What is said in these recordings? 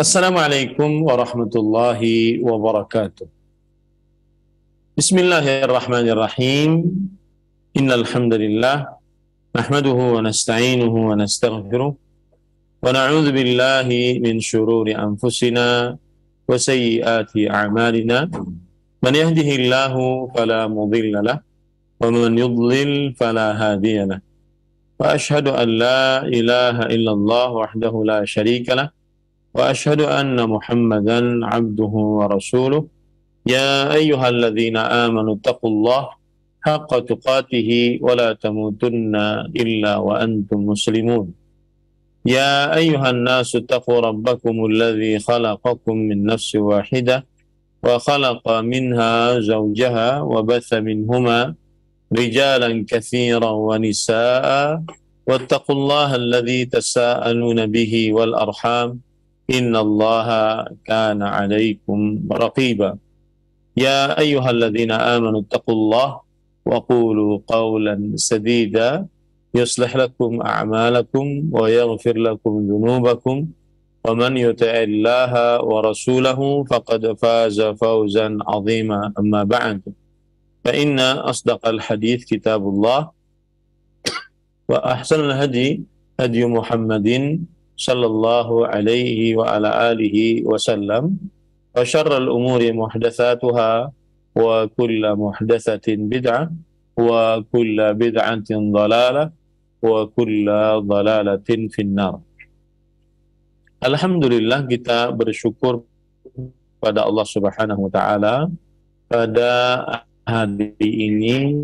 Assalamualaikum warahmatullahi wabarakatuh. Bismillahirrahmanirrahim. Innal hamdalillah nahmaduhu wa nasta'inuhu wa nastaghfiruh wa na'udzu billahi min shururi anfusina wa sayyiati a'malina. Man yahdihillahu fala mudilla lahu wa man yudlil fala hadiya lahu. Wa asyhadu an la ilaha illallah wahdahu la syarika lahu wa asyhadu anna Muhammadan 'abduhu wa rasuluh. Ya ayyuhalladzina amanu taqullaha haqqa tuqatih wa la tamutunna illa wa antum muslimun. Ya ayyuhan nasu taqu rabbakumul ladzi khalaqakum min nafsin wahidah wa khalaqa minha zawjaha wa batha minhuma rijalan katsiran wa nisaa'a wattaqullaha alladzi tasaaluna bihi wal arham innallaha kana 'alaikum raqiba. Ya ayyuhalladzina amanu taqullaha wa qulu qawlan sadida yuslih lakum a'malakum wa yaghfir lakum dhunubakum wa man yuti'illaha wa rasulahu faqad faza fawzan 'azima. Amma ba'd, fa inna asdaqal hadits kitabullah wa ahsanal hadi hadi Muhammadin sallallahu alaihi wa ala alihi wasallam wa syarral umuri muhdatsatuha wa kullu muhdatsatin bid'ah wa kullu bid'atin dhalalah wa kullu dhalalatin finnar. Alhamdulillah, kita bersyukur pada Allah Subhanahu wa taala pada hari ini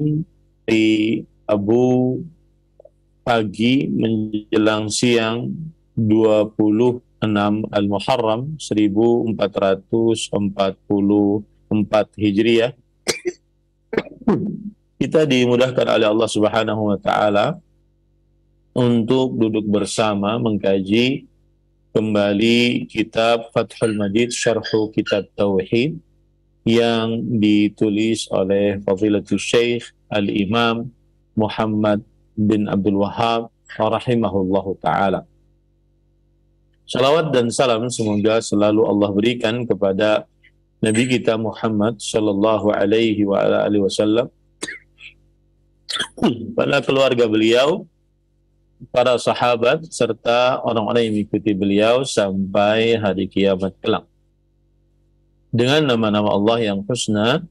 di Abu pagi menjelang siang 26 Al-Muharram 1444 Hijriah, kita dimudahkan oleh Allah Subhanahu wa taala untuk duduk bersama mengkaji kembali kitab Fathul Majid Syarhu Kitab Tauhid yang ditulis oleh Fadilatul Syekh Al-Imam Muhammad bin Abdul Wahhab rahimahullahu taala. Salawat dan salam semoga selalu Allah berikan kepada Nabi kita Muhammad sallallahu alaihi wa ala alihi wasallam, pada keluarga beliau, para sahabat, serta orang-orang yang mengikuti beliau sampai hari kiamat kelak. Dengan nama-nama Allah yang husna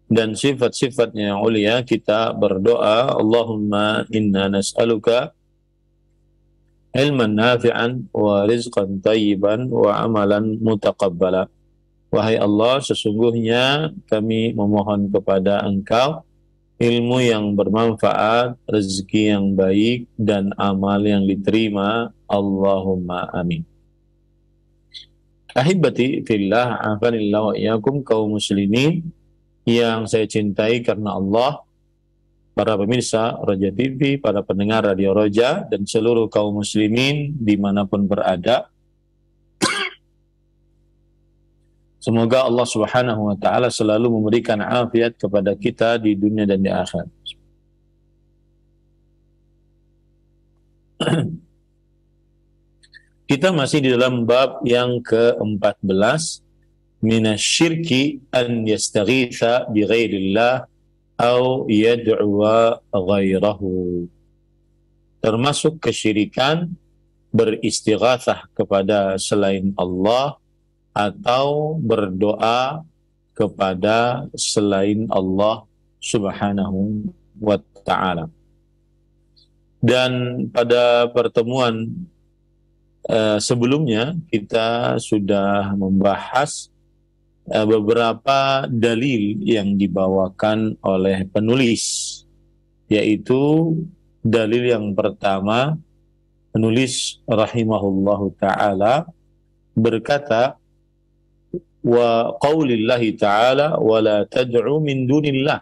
dan sifat-sifatnya yang ulia, kita berdoa, Allahumma inna nas'aluka ilman nafi'an wa rizqan tayyiban wa amalan mutaqabbala. Wahai Allah, sesungguhnya kami memohon kepada Engkau ilmu yang bermanfaat, rezeki yang baik, dan amal yang diterima. Allahumma amin. Ahibati fillah, afanillah wa iyyakum, kaum muslimin yang saya cintai karena Allah, para pemirsa Roja TV, para pendengar Radio Roja, dan seluruh kaum muslimin dimanapun berada. Semoga Allah Subhanahu wa taala selalu memberikan afiat kepada kita di dunia dan di akhirat. Kita masih di dalam bab yang ke-14, minasyirki an yastaghitha bi ghairillah au yad'uwa ghairahu. Termasuk kesyirikan beristighatsah kepada selain Allah atau berdoa kepada selain Allah Subhanahu wa ta'ala. Dan pada pertemuan sebelumnya kita sudah membahas beberapa dalil yang dibawakan oleh penulis, yaitu dalil yang pertama, penulis rahimahullahu ta'ala berkata, wa qaulillahi ta'ala wa la tad'u min dunillah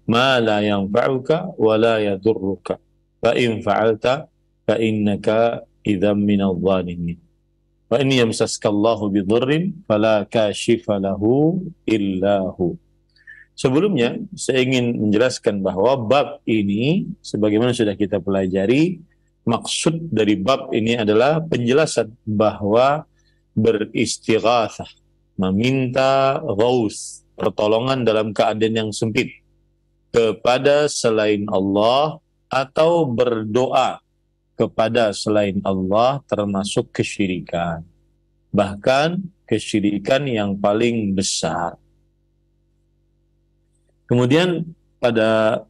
ma la yanfa'uka wa la yadurruka fa in fa'alta fa innaka idzam minadh dhalimin wa in yamsaska Allahu bidhurrin fala kashifa lahu illa hu. Sebelumnya saya ingin menjelaskan bahwa bab ini, sebagaimana sudah kita pelajari, maksud dari bab ini adalah penjelasan bahwa beristighatsah, meminta ghaus, pertolongan dalam keadaan yang sempit kepada selain Allah, atau berdoa kepada selain Allah, termasuk kesyirikan. Bahkan kesyirikan yang paling besar. Kemudian pada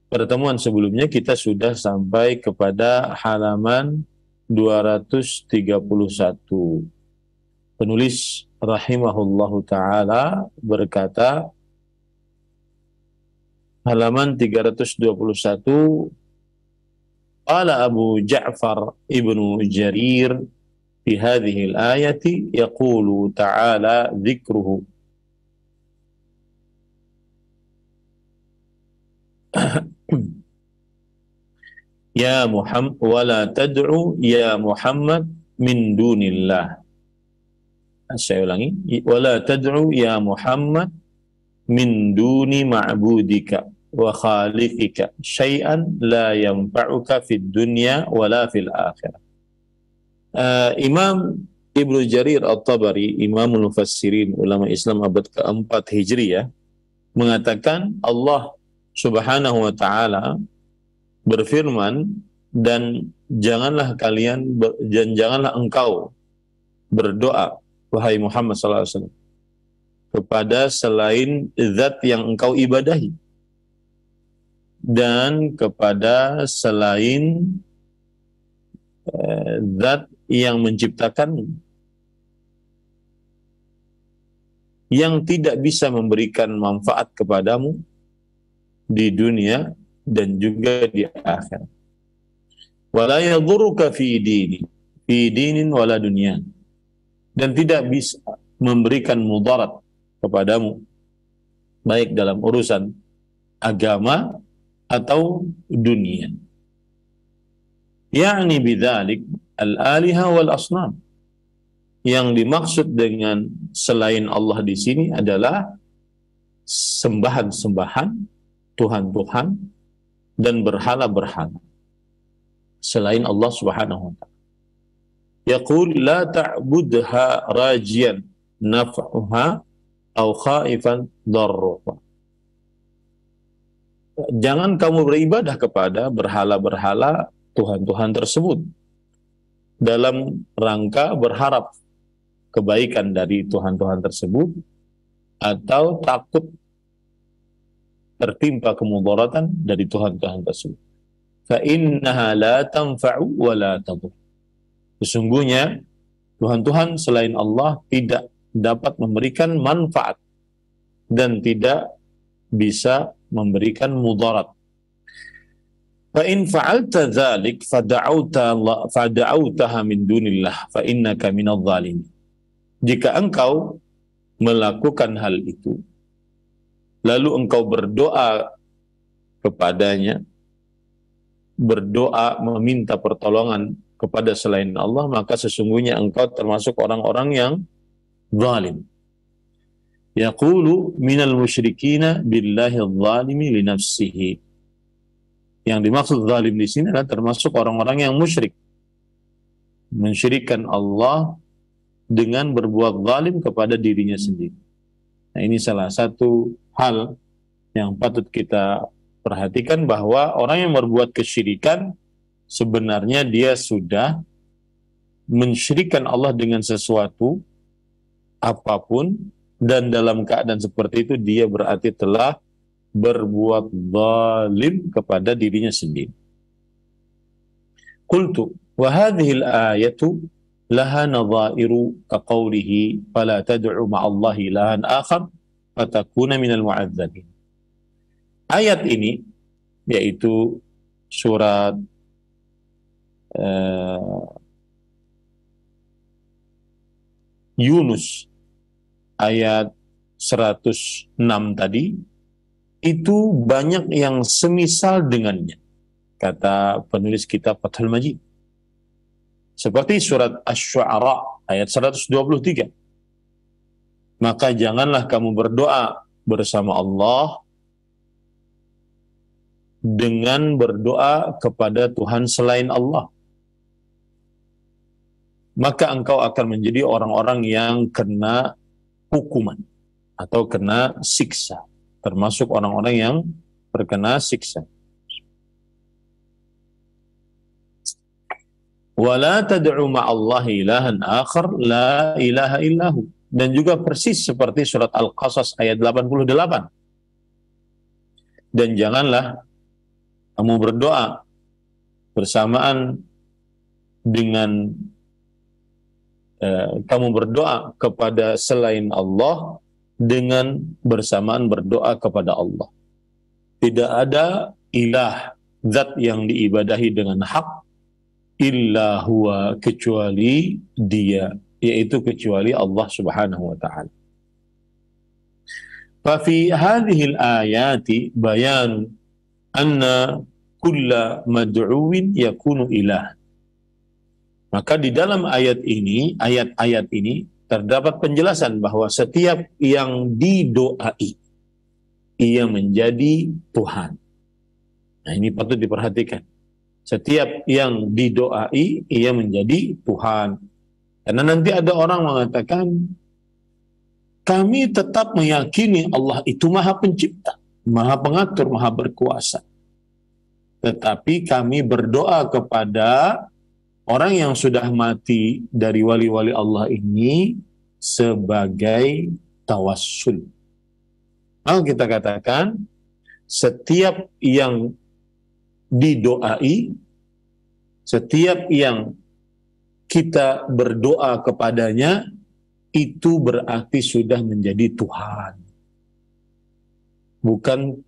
pertemuan sebelumnya kita sudah sampai kepada halaman 231. Penulis rahimahullahu ta'ala berkata, halaman 321, qala Abu Ja'far ibnu Jarir fi hadhihi al-ayati yaqulu ta'ala dzikruhu ya Muhammad wala tad'u ya Muhammad min dunillah. Saya ulangi, wala tad'u ya Muhammad min duni ma'budika wa khaliqika syai'an la yanfa'uka fid dunya wala fil akhirah. Imam Ibnu Jarir At-Tabari, Imamul Mufassirin, ulama Islam abad keempat Hijriyah, mengatakan Allah Subhanahu wa ta'ala berfirman, dan janganlah engkau berdoa, wahai Muhammad sallallahu alaihi wasallam, kepada selain zat yang engkau ibadahi, dan kepada selain zat yang menciptakanmu, yang tidak bisa memberikan manfaat kepadamu di dunia dan juga di akhirat. Wala yadhurruka fi dinin wala dunya, dan tidak bisa memberikan mudarat kepadamu baik dalam urusan agama atau dunia. Ya'ni bidzalik al-aliha wal asnam. Yang dimaksud dengan selain Allah di sini adalah sembahan-sembahan, Tuhan-Tuhan, dan berhala-berhala selain Allah Subhanahu wa ta'ala. Yaqul la ta'budha rajian naf'uha aw khaifan darruha. Jangan kamu beribadah kepada berhala-berhala, Tuhan-Tuhan tersebut, dalam rangka berharap kebaikan dari Tuhan-Tuhan tersebut, atau takut tertimpa kemudaratan dari Tuhan-Tuhan tersebut. Fa innaha la tanfa'u wa la tadur. Sesungguhnya Tuhan-Tuhan selain Allah tidak dapat memberikan manfaat dan tidak bisa memberikan mudarat. Fa in fa'alta dzalik fada'awtaha min dunillah fa innaka minadh dhalimin. Jika engkau melakukan hal itu, lalu engkau berdoa kepadanya, berdoa meminta pertolongan kepada selain Allah, maka sesungguhnya engkau termasuk orang-orang yang zalim. Yaqulu minal musyrikina billahi adh-dhalimi li nafsihi. Yang dimaksud zalim di sini adalah termasuk orang-orang yang musyrik, mensyirikkan Allah dengan berbuat zalim kepada dirinya sendiri. Nah, ini salah satu hal yang patut kita perhatikan, bahwa orang yang berbuat kesyirikan sebenarnya dia sudah mensyirikkan Allah dengan sesuatu apapun, dan dalam keadaan seperti itu dia berarti telah berbuat zalim kepada dirinya sendiri. Qultu wa hadhihi al-ayatu laha nadha'iru kaqawlihi fala tad'u ma'allahi ilahan akhar fatakuna minal mu'adzabin. Ayat ini, yaitu surat Yunus ayat 106 tadi, itu banyak yang semisal dengannya, kata penulis kitab Fathul Majid. Seperti surat Asy-Syu'ara ayat 123. Maka janganlah kamu berdoa bersama Allah dengan berdoa kepada Tuhan selain Allah. maka engkau akan menjadi orang-orang yang kena hukuman atau kena siksa, termasuk orang-orang yang terkena siksa. Wala tad'u ma'allahi ilahan akhar la ilaha illahu. Dan juga persis seperti surat Al-Qasas ayat 88. Dan janganlah kamu berdoa bersamaan dengan kamu berdoa kepada selain Allah dengan bersamaan berdoa kepada Allah. Tidak ada ilah, zat yang diibadahi dengan hak, illa huwa, kecuali dia, yaitu kecuali Allah subhanahu wa ta'ala. Fafi hadhil ayati bayan anna kulla mad'uwin yakunu ilah. Maka di dalam ayat-ayat ini terdapat penjelasan bahwa setiap yang didoai ia menjadi Tuhan. Nah, ini patut diperhatikan. Setiap yang didoai ia menjadi Tuhan. Karena nanti ada orang mengatakan, kami tetap meyakini Allah itu Maha Pencipta, Maha Pengatur, Maha Berkuasa. Tetapi kami berdoa kepada orang yang sudah mati dari wali-wali Allah ini sebagai tawassul. Maka kita katakan, setiap yang didoai, setiap yang kita berdoa kepadanya, itu berarti sudah menjadi Tuhan. Bukan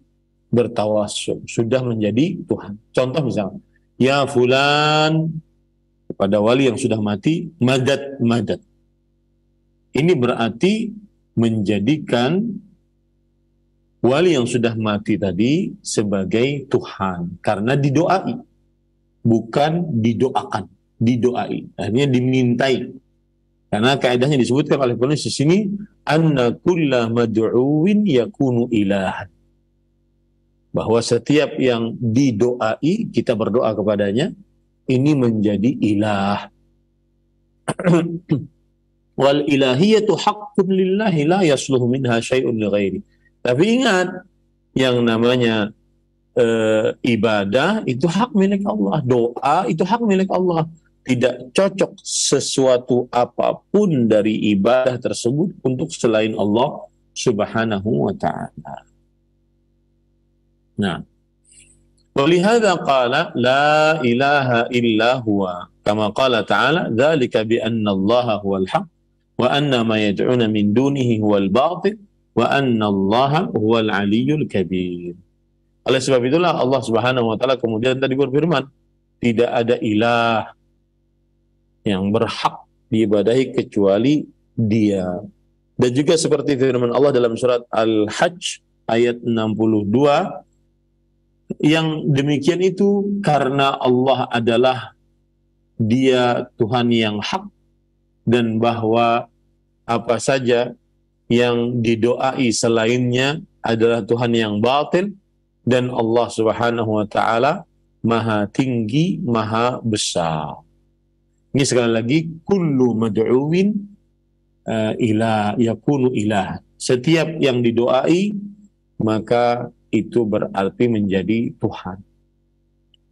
bertawassul, sudah menjadi Tuhan. Contoh misalnya, ya fulan, kepada wali yang sudah mati, madad, madad. Ini berarti menjadikan wali yang sudah mati tadi sebagai Tuhan. Karena didoai, bukan didoakan, didoai. Artinya dimintai. Karena kaidahnya disebutkan oleh penulis di sini, anna kulla mad'uwin yakunu ilahan. Bahwa setiap yang didoai, kita berdoa kepadanya, ini menjadi ilah. Wal ilahiyatu haqqun lillahi la yasluhu minha syai'un li ghairi. Tapi ingat, yang namanya ibadah itu hak milik Allah, doa itu hak milik Allah. Tidak cocok sesuatu apapun dari ibadah tersebut untuk selain Allah subhanahu wa ta'ala. Nah, walihada qala la ilaha illa huwa kama qala ta'ala dzalika bi anna allaha huwal haq wa anna ma yad'una min dunihi huwal batil wa anna allaha huwal aliyyul kabir. Oleh sebab itulah Allah subhanahu wa ta'ala kemudian tadi berfirman, tidak ada ilah yang berhak diibadahi kecuali dia. Dan juga seperti firman Allah dalam surat Al-Hajj ayat 62, yang demikian itu karena Allah adalah dia Tuhan yang hak, dan bahwa apa saja yang didoai selainnya adalah Tuhan yang batil, dan Allah subhanahu wa ta'ala maha tinggi, maha besar. Ini sekali lagi, kullu mad'uwin ilah yakunu ilah. Setiap yang didoai, maka itu berarti menjadi Tuhan.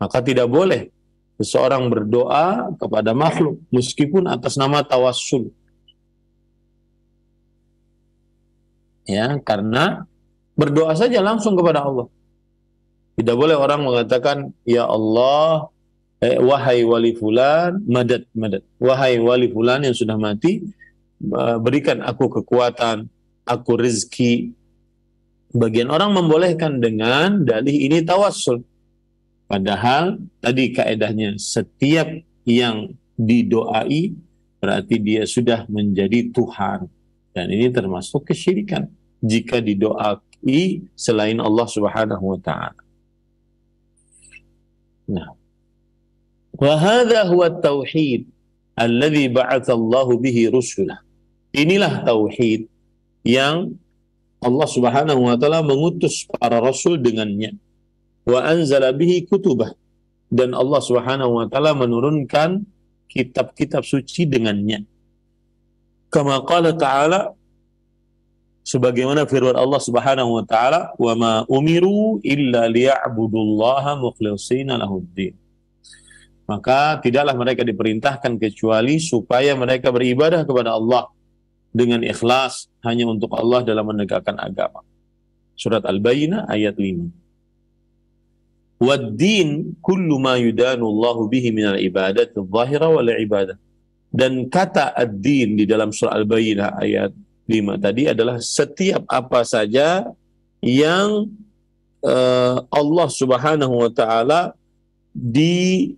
Maka tidak boleh seseorang berdoa kepada makhluk, meskipun atas nama tawassul. Ya, karena berdoa saja langsung kepada Allah. Tidak boleh orang mengatakan, ya Allah, wahai wali fulan, madad, madad. Wahai wali fulan yang sudah mati, berikan aku kekuatan, aku rezeki. Bagian orang membolehkan dengan dalih ini tawassul. Padahal tadi kaedahnya setiap yang didoai berarti dia sudah menjadi Tuhan. Dan ini termasuk kesyirikan jika didoai selain Allah subhanahu wa ta'ala. Nah, wa hadha huwa at-tauhid alladhi ba'atha Allahu bihi rusulah. Inilah tauhid yang Allah subhanahu wa ta'ala mengutus para rasul dengannya. Wa anzala bihi kutubah. Dan Allah subhanahu wa ta'ala menurunkan kitab-kitab suci dengannya. Kama qala ta'ala, sebagaimana firman Allah Subhanahu wa taala, "Wa ma umiru illa liya'budullaha mukhlishina lahuddin." Maka tidaklah mereka diperintahkan kecuali supaya mereka beribadah kepada Allah dengan ikhlas hanya untuk Allah dalam menegakkan agama. Surat Al-Bayyinah ayat 5. Wad-din kullu ma yudanu Allahu bihi minal ibadati adh-dhahira wal ibadah. Dan kata ad-din di dalam surah Al-Bayyinah ayat 5 tadi adalah setiap apa saja yang Allah Subhanahu wa taala di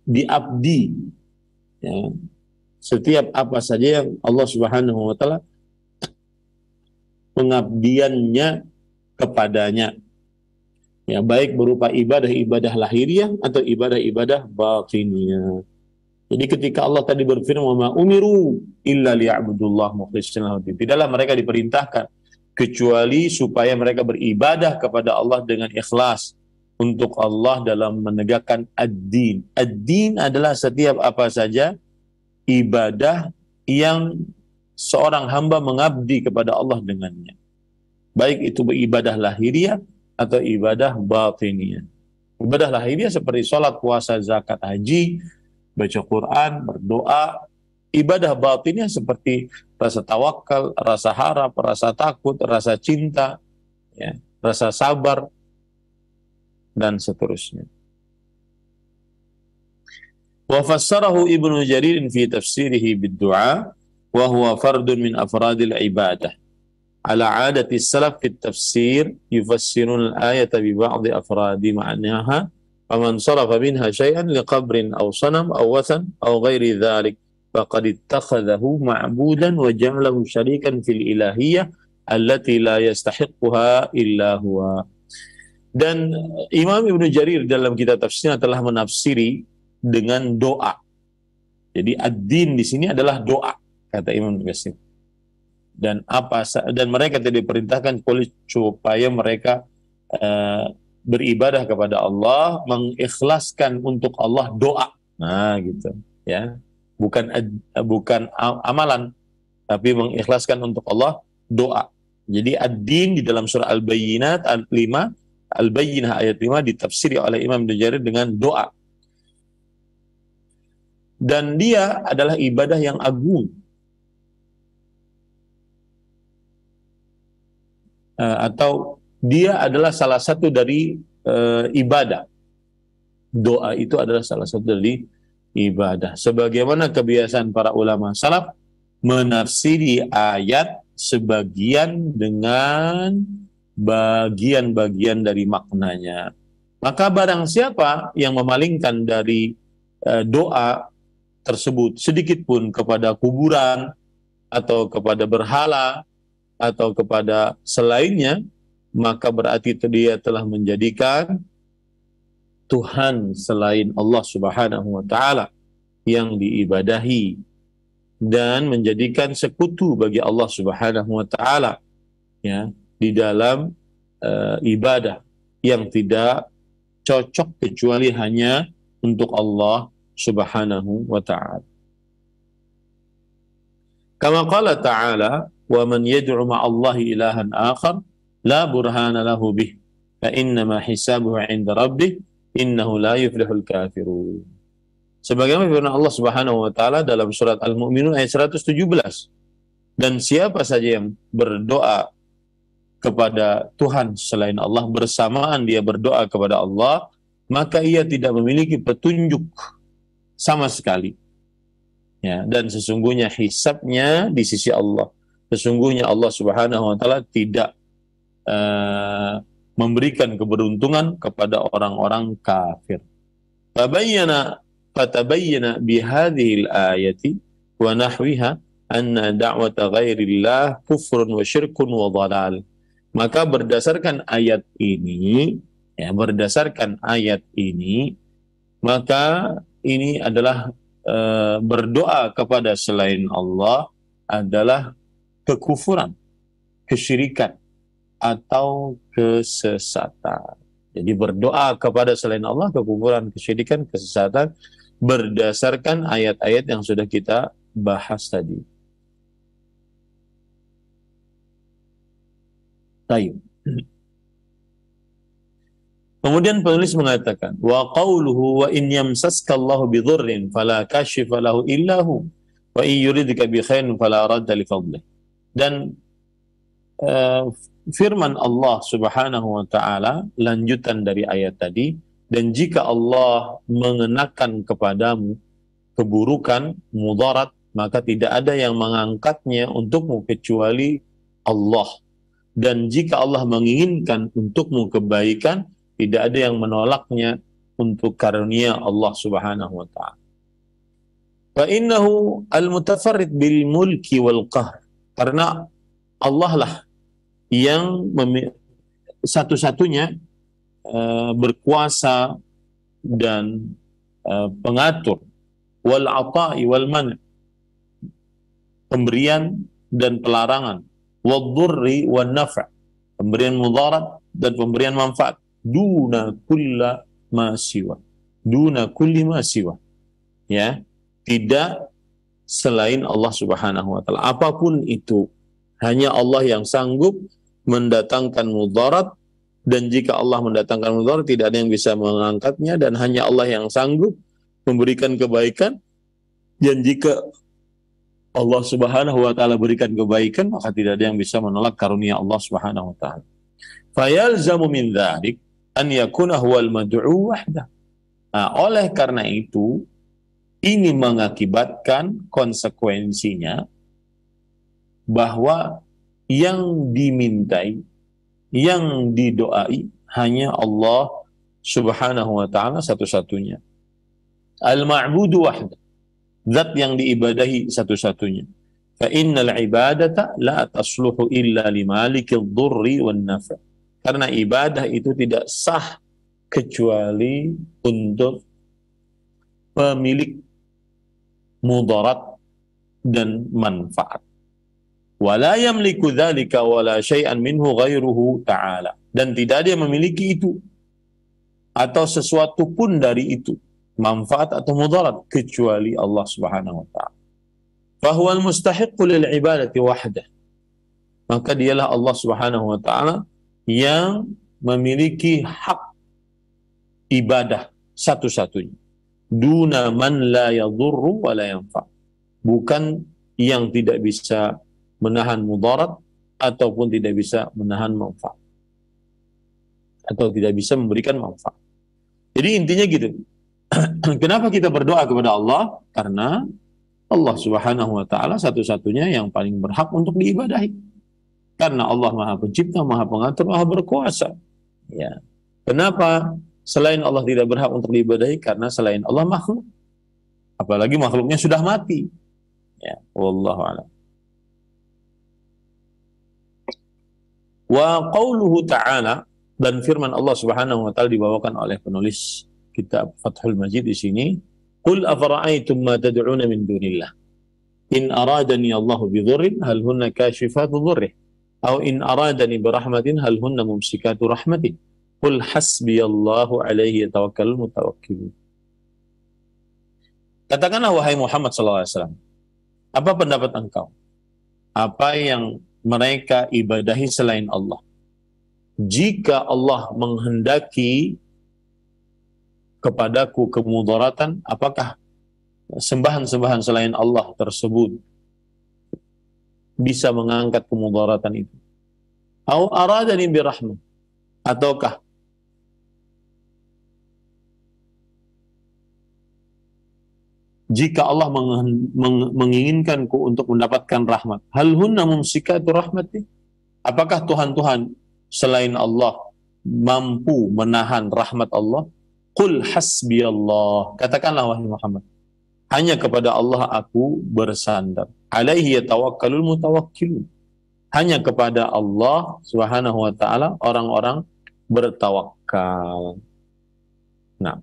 diabdi, ya. Setiap apa saja yang Allah Subhanahu wa taala pengabdiannya kepadanya, ya, baik berupa ibadah-ibadah lahiriah atau ibadah-ibadah batiniyah. Jadi ketika Allah tadi berfirman, "Wa ma umiru illa liya'budullah mukhlishina lahu," tidaklah mereka diperintahkan kecuali supaya mereka beribadah kepada Allah dengan ikhlas untuk Allah dalam menegakkan ad-din. Ad-din adalah setiap apa saja ibadah yang seorang hamba mengabdi kepada Allah dengannya, baik itu ibadah lahiriah atau ibadah batiniyah. Ibadah lahiriah seperti sholat, puasa, zakat, haji, baca Quran, berdoa. Ibadah batinnya seperti rasa tawakal, rasa harap, rasa takut, rasa cinta, ya, rasa sabar, dan seterusnya. Wa fassarahu Ibnu Jarir fi tafsirihi bid-du'a wa huwa fardun min afradil ibadah. Ala 'adati salaf fi tafsir yufassirun al-ayata bi ba'dhi afradi ma'naha. Faman sarafa minha syai'an liqabrin aw sanam aw wathan aw ghairi dhalik faqad ittakhadhahu ma'budan wa ja'alahu syarikan fil ilahiyyah allati la yastahiqquha illa huwa. Dan Imam Ibnu Jarir dalam kitab tafsirnya telah menafsiri dengan doa. Jadi ad-din di sini adalah doa, kata Imam Ibnu Katsir. Dan mereka tidak diperintahkan supaya mereka beribadah kepada Allah, mengikhlaskan untuk Allah doa. Nah, gitu, ya. Bukan amalan, tapi mengikhlaskan untuk Allah doa. Jadi ad-din di dalam surah Al-Bayyinah ayat 5 ditafsiri oleh Imam Ibnu Jarir dengan doa. Dan dia adalah ibadah yang agung. Atau dia adalah salah satu dari ibadah. Doa itu adalah salah satu dari ibadah. Sebagaimana kebiasaan para ulama salaf menafsiri ayat sebagian dengan bagian-bagian dari maknanya. Maka barang siapa yang memalingkan dari doa tersebut sedikit pun kepada kuburan atau kepada berhala atau kepada selainnya, maka berarti dia telah menjadikan Tuhan selain Allah Subhanahu wa taala yang diibadahi dan menjadikan sekutu bagi Allah Subhanahu wa taala, ya, di dalam ibadah yang tidak cocok kecuali hanya untuk Allah Subhanahu wa taala. Kama qala ta'ala, "Wa man yad'u ma'allahi ilahan akhar la burhana lahu bih fa innama hisabuhu 'inda rabbih innahu la yuflihul kafirun." Sebagaimana firman Allah Subhanahu wa taala dalam surat Al-Mu'minun ayat 117. Dan siapa saja yang berdoa kepada Tuhan selain Allah bersamaan dia berdoa kepada Allah, maka ia tidak memiliki petunjuk sama sekali. Ya, dan sesungguhnya hisabnya di sisi Allah. Sesungguhnya Allah Subhanahu wa taala tidak memberikan keberuntungan kepada orang-orang kafir. Fatabayyana bihadhihi al-ayati wa nahwiha anna da'wata ghairillah kufrun wa syirkun wa dhalal. Maka berdasarkan ayat ini, maka ini adalah berdoa kepada selain Allah adalah kekufuran, kesyirikan, atau kesesatan. Jadi berdoa kepada selain Allah, kekufuran, kesyirikan, kesesatan, berdasarkan ayat-ayat yang sudah kita bahas tadi. Baik. Kemudian penulis mengatakan, wa qawluhu wa in yamsaska Allahu bidhurrin fala kashifa lahu illa hu wa in yuridka bi khairin fala radda li fadlih. Dan firman Allah Subhanahu wa taala lanjutan dari ayat tadi, dan jika Allah mengenakan kepadamu keburukan, mudarat, maka tidak ada yang mengangkatnya untukmu kecuali Allah. Dan jika Allah menginginkan untukmu kebaikan, tidak ada yang menolaknya untuk karunia Allah Subhanahu wa taala. Fa innahu al-mutafarrid bil mulki wal qahr. Karena Allah lah yang satu-satunya berkuasa dan pengatur, wal ata'i wal man', pemberian dan pelarangan, wal dhurri wan naf', pemberian mudarat dan pemberian manfaat, duna kulla ma siwa, duna kulli ma siwa, ya, tidak selain Allah Subhanahu wa taala. Apapun itu, hanya Allah yang sanggup mendatangkan mudarat, dan jika Allah mendatangkan mudarat tidak ada yang bisa mengangkatnya, dan hanya Allah yang sanggup memberikan kebaikan, dan jika Allah Subhanahu wa taala berikan kebaikan, maka tidak ada yang bisa menolak karunia Allah Subhanahu wa taala. Fayalzamu min dzalik an yakuna huwal mad'u wahdah. Nah, oleh karena itu ini mengakibatkan konsekuensinya bahwa yang dimintai, yang didoai hanya Allah Subhanahu wa taala satu-satunya. Al-ma'budu wahdah, zat yang diibadahi satu-satunya. Fa innal ibadata la tasluhu illa limalikil dhurri wan nafa'. Karena ibadah itu tidak sah kecuali untuk pemilik mudarat dan manfaat. Wala yamliku dzalika wala syai'an minhu ghairuhu ta'ala. Dan tidak ada yang memiliki itu atau sesuatu pun dari itu, manfaat atau mudarat, kecuali Allah Subhanahu wa taala. Fa huwal mustahiqqu lil ibadati wahdah. Maka dialah Allah Subhanahu wa taala yang memiliki hak ibadah satu-satunya. Duna man la yadhurru wa la yanfa'. Bukan yang tidak bisa menahan mudarat ataupun tidak bisa menahan manfaat, atau tidak bisa memberikan manfaat. Jadi intinya gitu. Kenapa kita berdoa kepada Allah? Karena Allah Subhanahu wa taala satu-satunya yang paling berhak untuk diibadahi. Karena Allah Maha Pencipta, Maha Pengatur, Maha Berkuasa. Ya. Kenapa selain Allah tidak berhak untuk diibadahi? Karena selain Allah makhluk. Apalagi makhluknya sudah mati. Ya, wallahu a'lam. Wa qauluhu ta'ala, dan firman Allah Subhanahu wa taala dibawakan oleh penulis kitab Fathul Majid di sini, qul afara'aytum ma tad'una min dunillah in aradani Allahu bi dhurrin hal hunna kashifatu dhurrih aw in aradani bi rahmatin hal hunna mumsikatu rahmatih qul hasbiyallahu alaihi yatawakkalul mutawakkilun. Katakanlah wahai Muhammad sallallahu alaihi wasallam, apa pendapat engkau? Apa yang mereka ibadahi selain Allah? Jika Allah menghendaki kepadaku kemudaratan, apakah sembahan-sembahan selain Allah tersebut bisa mengangkat kemudaratan itu? Au aradani birahmah, ataukah jika Allah menginginkanku untuk mendapatkan rahmat, hal hunna mumsikatu rahmati? Apakah Tuhan-Tuhan selain Allah mampu menahan rahmat Allah? Qul hasbiyallah, katakanlah wahai Muhammad, hanya kepada Allah aku bersandar. Alaihi yatawakkalul mutawakkilun. Hanya kepada Allah Subhanahu wa taala orang-orang bertawakal. Nah,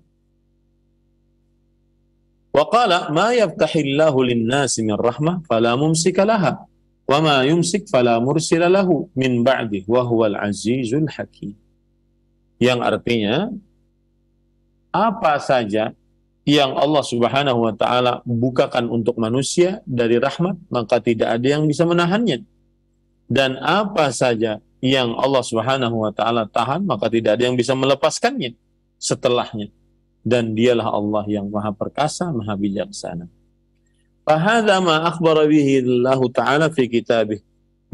wa qala ma yaftahillahu lin-nasi min rahmah fala mumsika laha Wa ma yumsik fala mursila lahu min ba'dih wa huwal azizul hakim. Yang artinya apa saja yang Allah Subhanahu wa taala bukakan untuk manusia dari rahmat, maka tidak ada yang bisa menahannya. Dan apa saja yang Allah Subhanahu wa taala tahan, maka tidak ada yang bisa melepaskannya setelahnya. Dan dialah Allah yang Maha Perkasa, Maha Bijaksana. Fahadha ma akhbara bihi Allah Ta'ala fi kitabih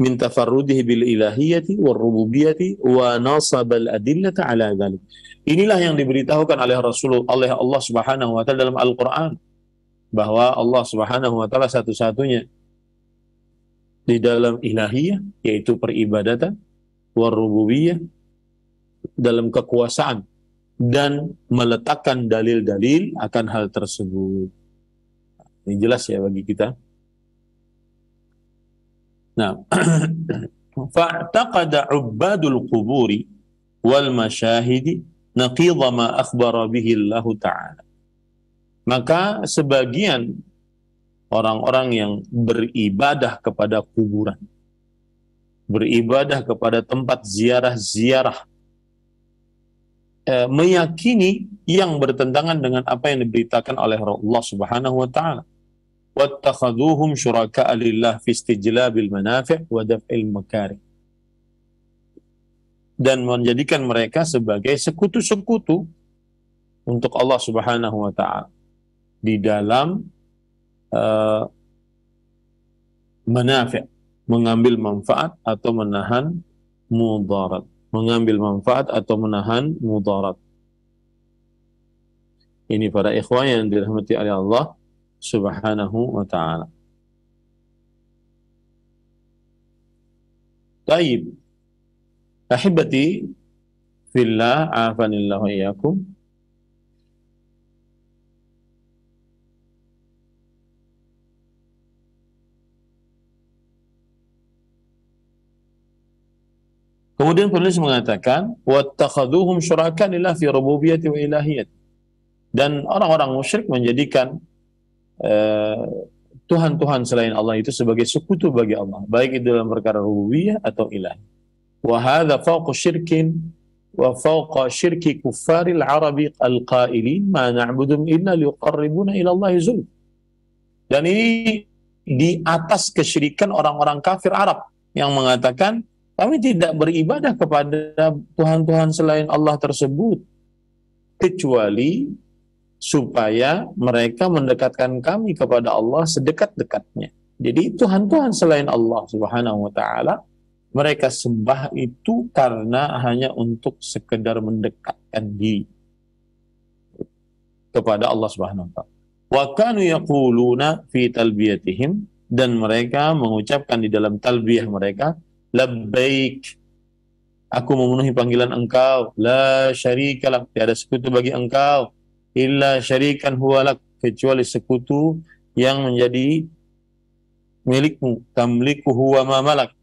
min tafarrudihi bil ilahiyyati war rububiyyati wa nasaba al adillata ala dhalik. Inilah yang diberitahukan oleh Rasulullah, oleh Allah Subhanahu wa taala dalam Al-Qur'an, bahwa Allah Subhanahu wa taala satu-satunya di dalam ilahiyah, yaitu peribadatan, war rububiyyah, dalam kekuasaan, dan meletakkan dalil-dalil akan hal tersebut. Ini jelas ya bagi kita. Nah, fa'taqada 'ubbadul quburi wal masyahidi naqidha ma akhbara bihi Allah Ta'ala. Maka sebagian orang-orang yang beribadah kepada kuburan, beribadah kepada tempat ziarah-ziarah, meyakini yang bertentangan dengan apa yang diberitakan oleh Allah Subhanahu wa taala. Wattakhaduhum syuraka'a lillah fi istijlabil manafi' wa daf'il makarih. Dan menjadikan mereka sebagai sekutu-sekutu untuk Allah Subhanahu wa taala di dalam manafi', mengambil manfaat atau menahan mudarat. Mengambil manfaat atau menahan mudarat. Ini para ikhwan yang dirahmati oleh Allah Subhanahu wa ta'ala. Taib. Ahibati fillah, afanillahu iyyakum. Kemudian penulis mengatakan, wattakhaduhum syuraka lillah fi rububiyyati wa ilahiyyati. Dan orang-orang musyrik menjadikan Tuhan-Tuhan selain Allah itu sebagai sekutu bagi Allah, baik itu dalam perkara rububiyah atau ilahi. Wa hadza fawqa syirkin wa fawqa syirki kuffaril arabi al-qailin ma na'budum illa liqarribuna ila Allah zulf. Dan ini di atas kesyirikan orang-orang kafir Arab yang mengatakan kami tidak beribadah kepada Tuhan-Tuhan selain Allah tersebut kecuali supaya mereka mendekatkan kami kepada Allah sedekat-dekatnya. Jadi Tuhan-Tuhan selain Allah Subhanahu wa taala mereka sembah itu karena hanya untuk sekedar mendekatkan diri kepada Allah Subhanahu wa taala. Wa kanu yaquluna fi talbiyatihim, dan mereka mengucapkan di dalam talbiyah mereka, labbaik, aku memenuhi panggilan engkau, la syarika lak, tiada sekutu bagi engkau, illa syarikan huwalak, kecuali sekutu yang menjadi milikmu, tamlikuhu wa ma malak,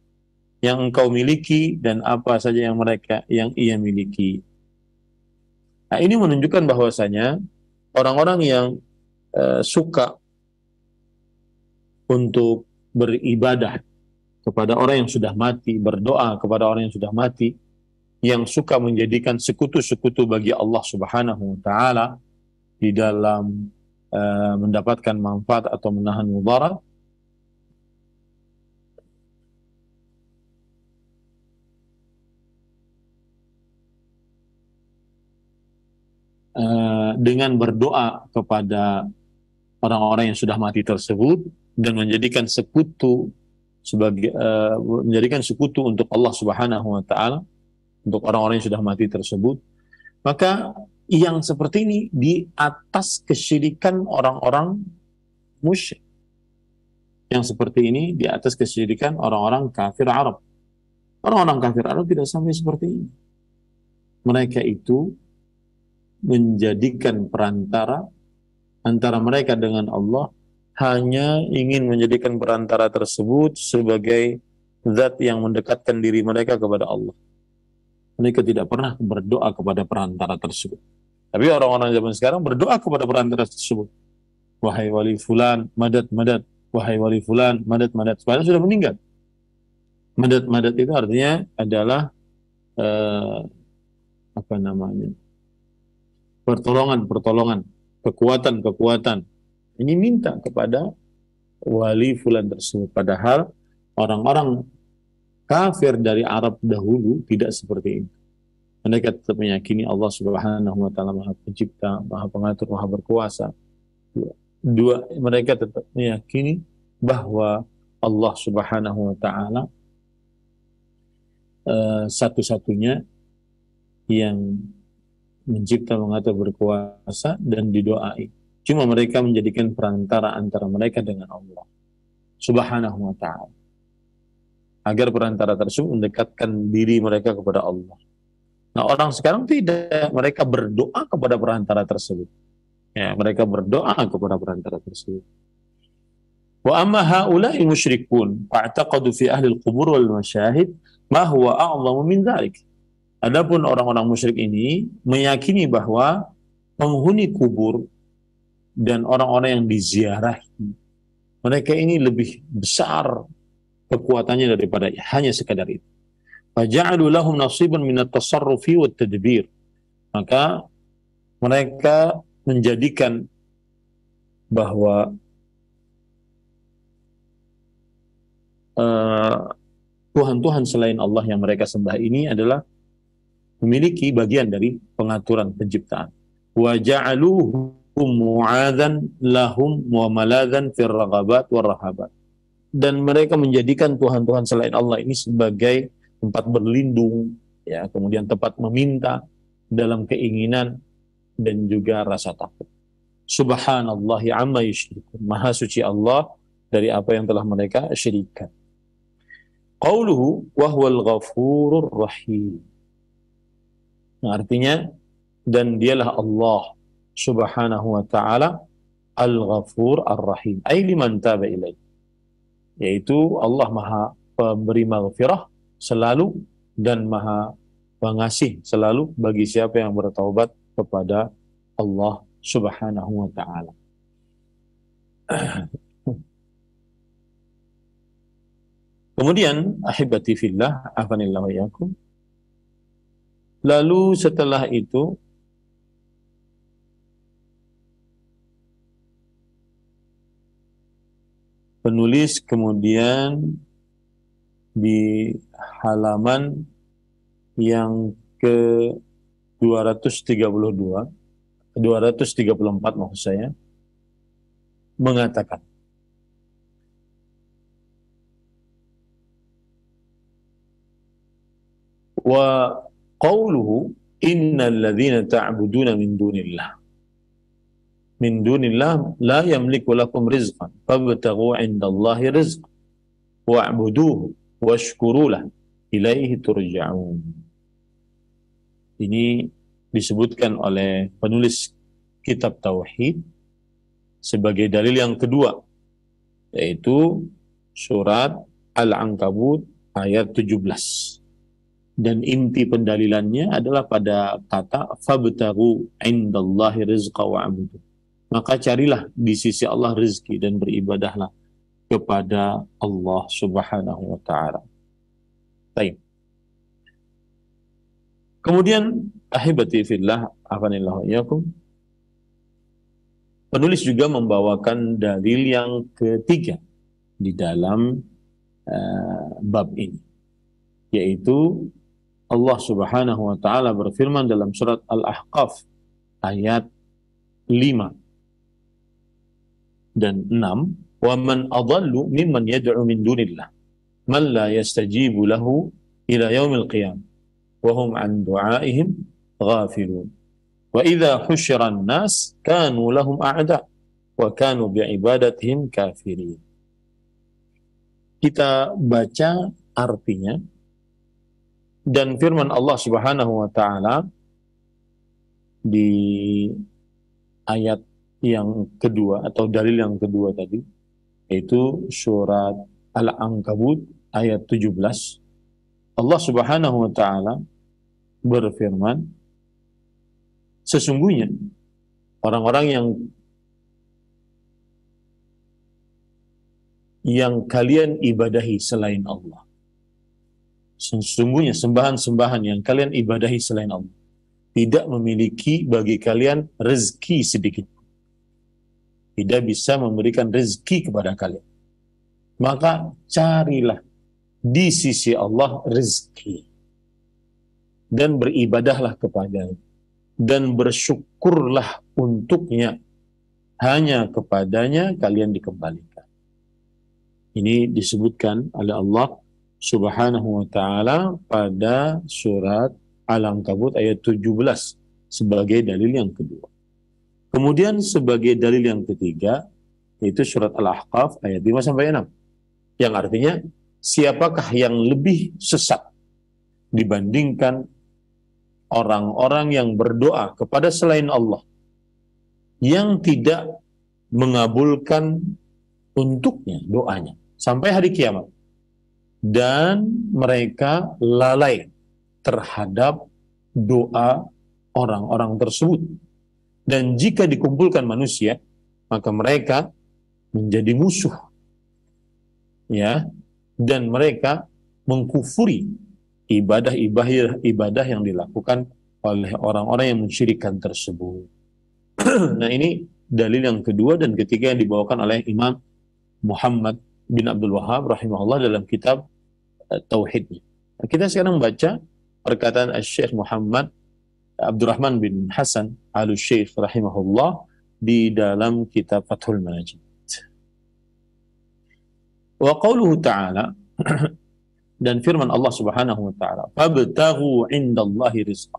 yang engkau miliki dan apa saja yang ia miliki. Nah, ini menunjukkan bahwasanya orang-orang yang suka untuk beribadah kepada orang yang sudah mati, berdoa kepada orang yang sudah mati, yang suka menjadikan sekutu-sekutu bagi Allah Subhanahu wa taala di dalam mendapatkan manfaat atau menahan mudarat, dengan berdoa kepada orang-orang yang sudah mati tersebut dan menjadikan sekutu sebagai menjadikan sekutu untuk Allah Subhanahu wa taala, untuk orang-orang yang sudah mati tersebut, maka yang seperti ini di atas kesyirikan orang-orang musyrik. Yang seperti ini di atas kesyirikan orang-orang kafir Arab. Orang-orang kafir Arab tidak sampai seperti ini. Mereka itu menjadikan perantara antara mereka dengan Allah, hanya ingin menjadikan perantara tersebut sebagai zat yang mendekatkan diri mereka kepada Allah. Mereka tidak pernah berdoa kepada perantara tersebut. Tapi orang-orang zaman sekarang berdoa kepada perantara tersebut. Wahai wali fulan, madad, madad. Wahai wali fulan, madad, madad. Padahal sudah meninggal. Madad itu artinya adalah eh, apa namanya? Pertolongan, kekuatan. Ini minta kepada wali fulan tersebut. Padahal orang-orang kafir dari Arab dahulu tidak seperti itu. Mereka tetap meyakini Allah Subhanahu wa taala Maha Pencipta, Maha Pengatur, Maha Berkuasa. Mereka tetap meyakini bahwa Allah Subhanahu wa taala satu-satunya yang mencipta, mengatur, berkuasa dan didoai. Cuma mereka menjadikan perantara antara mereka dengan Allah Subhanahu wa taala, agar perantara tersebut mendekatkan diri mereka kepada Allah. Nah, orang sekarang tidak, mereka berdoa kepada perantara tersebut. Ya, mereka berdoa kepada perantara tersebut. Wa amma haula'i musyrikun fa'taqadu fi ahli al-qubur wal masyahid ma huwa a'zamu min dzalik. Adapun orang-orang musyrik ini meyakini bahwa penghuni kubur dan orang-orang yang diziarahi, mereka ini lebih besar kekuatannya daripada hanya sekadar itu. Faja'alu lahum nasiban min at-tasarrufi wat tadbir. Maka mereka menjadikan bahwa Tuhan-Tuhan selain Allah yang mereka sembah ini adalah memiliki bagian dari pengaturan penciptaan. Wa ja'aluhum mu'adzan lahum wa maladzan fir raghabat war rahabat. Dan mereka menjadikan Tuhan-Tuhan selain Allah ini sebagai tempat berlindung, ya, kemudian tempat meminta dalam keinginan dan juga rasa takut. Subhanallahi amma yusyrikun. Maha suci Allah dari apa yang telah mereka syirikkan. Qauluhu wa huwal ghafurur rahim. Nah, artinya, dan dialah Allah Subhanahu wa ta'ala Al-Ghafur Ar-Rahim, ay liman taba ilaih, yaitu Allah Maha pemberi maghfirah selalu dan Maha pengasih selalu bagi siapa yang bertaubat kepada Allah Subhanahu wa ta'ala. Kemudian ahibati fillah, afanillahu wa iyyakum, lalu setelah itu penulis kemudian di halaman yang ke 232, 234 maksud saya, mengatakan wa qawluhu innal ladzina ta'buduna min dunillah la yamliku lakum rizqan fabtaghu 'indallahi rizqan wa'buduhu washkuru lahu ilaihi turja'un. Ini disebutkan oleh penulis kitab Tauhid sebagai dalil yang kedua, yaitu surat Al-Ankabut ayat 17. Dan inti pendalilannya adalah pada kata fabtaghu 'indallahi rizqa wa'budu. Maka carilah di sisi Allah rezeki dan beribadahlah kepada Allah Subhanahu wa ta'ala. Baik. Kemudian ahibati fillah, afanillahu iyyakum, penulis juga membawakan dalil yang ketiga di dalam bab ini, yaitu Allah Subhanahu wa ta'ala berfirman dalam surat Al-Ahqaf ayat 5 dan 6, wa man adallu mimman yad'u min dunillah man la yastajibu lahu ila yaumil qiyamah wa hum an du'aihim ghafilun wa idza husyira an-nas kanu lahum a'da wa kanu bi'ibadatihim kafirin. Kita baca artinya dan firman Allah Subhanahu wa ta'ala di ayat yang kedua atau dalil yang kedua tadi, yaitu surat Al-Ankabut ayat 17. Allah Subhanahu wa ta'ala berfirman, sesungguhnya orang-orang yang kalian ibadahi selain Allah, sesungguhnya sembahan-sembahan yang kalian ibadahi selain Allah tidak memiliki bagi kalian rezeki sedikit, tidak bisa memberikan rezeki kepada kalian. Maka carilah di sisi Allah rezeki dan beribadahlah kepadanya dan bersyukurlah untuknya, hanya kepadanya kalian dikembalikan. Ini disebutkan oleh Allah Subhanahu wa ta'ala pada surat Al-Ankabut ayat 17 sebagai dalil yang kedua. Kemudian sebagai dalil yang ketiga yaitu surat Al-Ahqaf ayat 5 sampai 6 yang artinya siapakah yang lebih sesat dibandingkan orang-orang yang berdoa kepada selain Allah yang tidak mengabulkan untuknya doanya sampai hari kiamat, dan mereka lalai terhadap doa orang-orang tersebut, dan jika dikumpulkan manusia maka mereka menjadi musuh, ya, dan mereka mengkufuri ibadah yang dilakukan oleh orang-orang yang mensyirikkan tersebut. Nah, ini dalil yang kedua dan ketiga yang dibawakan oleh Imam Muhammad bin Abdul Wahhab rahimahullah dalam kitab Tauhidnya. Nah, kita sekarang baca perkataan Syekh Muhammad Abdurrahman bin Hasan Al-Syekh rahimahullah di dalam kitab Fathul Majid. Wa qauluhu ta'ala dan firman Allah Subhanahu wa ta'ala, fabtaghu 'indallahi rizqa.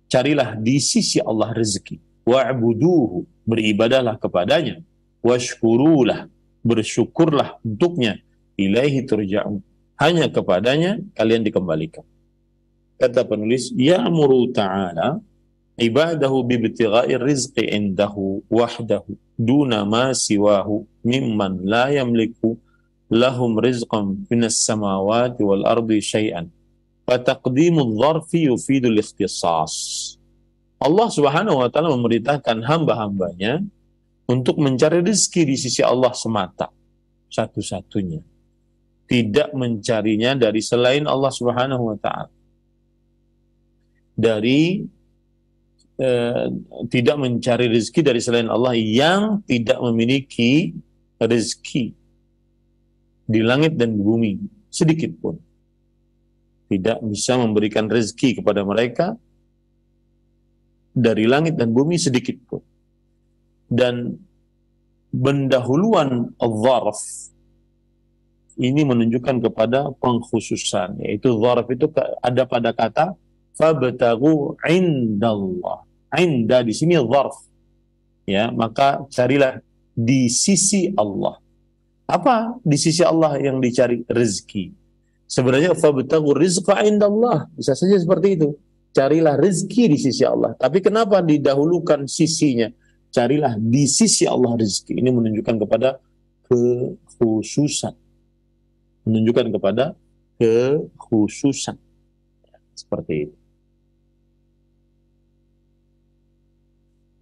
Carilah di sisi Allah rezeki. Wa'buduhu, beribadahlah kepadanya. Washkurulah, bersyukurlah untuknya. Ilaihi turja'un, hanya kepadanya kalian dikembalikan. Kata penulis, ya'muru ta'ala ibadahu bibtigha'i rizqi indahu wahdahu duna ma siwahu mimman la yamliku lahum rizqan minas samawati wal ardi syai'an. Fataqdimul dharfi yufidul ikhtisas. Allah Subhanahu wa ta'ala memerintahkan hamba-hambanya untuk mencari rezeki di sisi Allah semata, satu-satunya. Tidak mencarinya dari selain Allah Subhanahu wa ta'ala. Tidak mencari rezeki dari selain Allah yang tidak memiliki rezeki di langit dan di bumi sedikit pun. Tidak bisa memberikan rezeki kepada mereka dari langit dan bumi sedikit pun. Dan pendahuluan al-dharf ini menunjukkan kepada pengkhususan, yaitu dharf itu ada pada kata fabtaghu indallah. Inda di sini dharf, ya, maka carilah di sisi Allah. Apa di sisi Allah yang dicari? Rezeki. Sebenarnya fabtaghu rizqa indallah, bisa saja seperti itu. Carilah rezeki di sisi Allah. Tapi kenapa didahulukan sisinya? Carilah di sisi Allah rezeki. Ini menunjukkan kepada kekhususan. Menunjukkan kepada kekhususan. Seperti itu.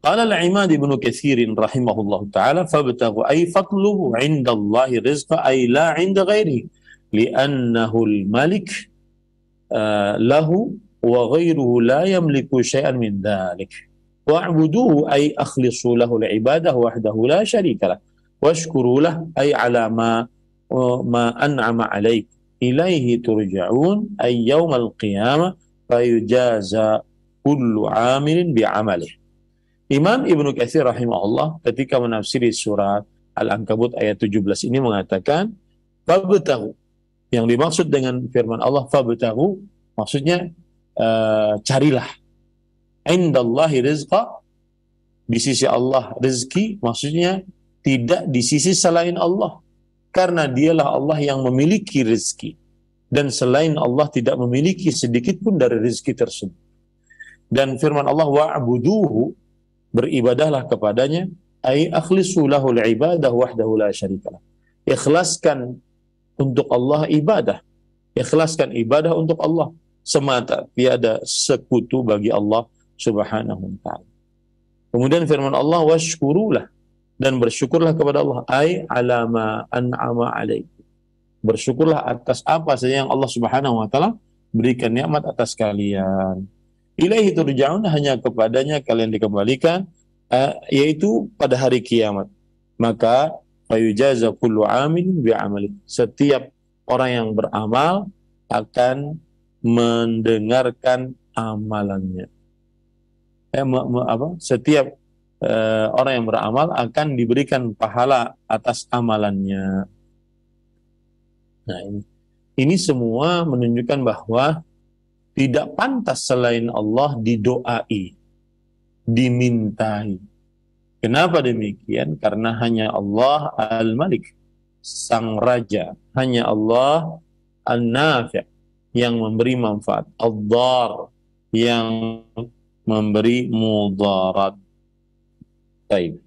Qala al-Imad Ibnu Katsir rahimahullahu taala fabtaghu ay fatlubu 'inda Allahi rizqa ay la 'inda ghairihi li'annahu al-malik lahu wa ghairuhu la yamliku syai'an min dhalik. Wa'buduhu ay akhlisu lahu al-ibadah wahdahu la syarika lah. Washkuru lah ay ala ma an'ama 'alaik. Ilaihi turja'un ay yaumal qiyamah fayujaza kullu 'amilin bi'amalihi. Imam Ibnu Katsir rahimahullah ketika menafsiri surat Al-Ankabut ayat 17 ini mengatakan fabtaghu, yang dimaksud dengan firman Allah fabtaghu maksudnya carilah, indallahi rizqa, di sisi Allah rezeki, maksudnya tidak di sisi selain Allah, karena dialah Allah yang memiliki rezeki dan selain Allah tidak memiliki sedikit pun dari rezeki tersebut. Dan firman Allah wa'buduhu, beribadahlah kepadanya, ay akhlisu lahul ibadah wahdahu la syarikalah. Ikhlaskan untuk Allah ibadah. Ikhlaskan ibadah untuk Allah semata, tiada sekutu bagi Allah Subhanahu wa ta'ala. Kemudian firman Allah washkurulah, dan bersyukurlah kepada Allah, ay alama an'ama alaikum, Bersyukurlah atas apa saja yang Allah Subhanahu wa taala berikan nikmat atas kalian. Ilaihi turja'un, hanya kepadanya kalian dikembalikan, yaitu pada hari kiamat. Maka fayujaza kullu amin bi'amali. Setiap orang yang beramal akan mendengarkan amalannya. Setiap orang yang beramal akan diberikan pahala atas amalannya. Nah, ini semua menunjukkan bahwa tidak pantas selain Allah didoai, dimintai. Kenapa demikian? Karena hanya Allah Al-Malik, Sang Raja, hanya Allah Al-Nafi' yang memberi manfaat, Ad-Dar yang memberi mudarat. Baik.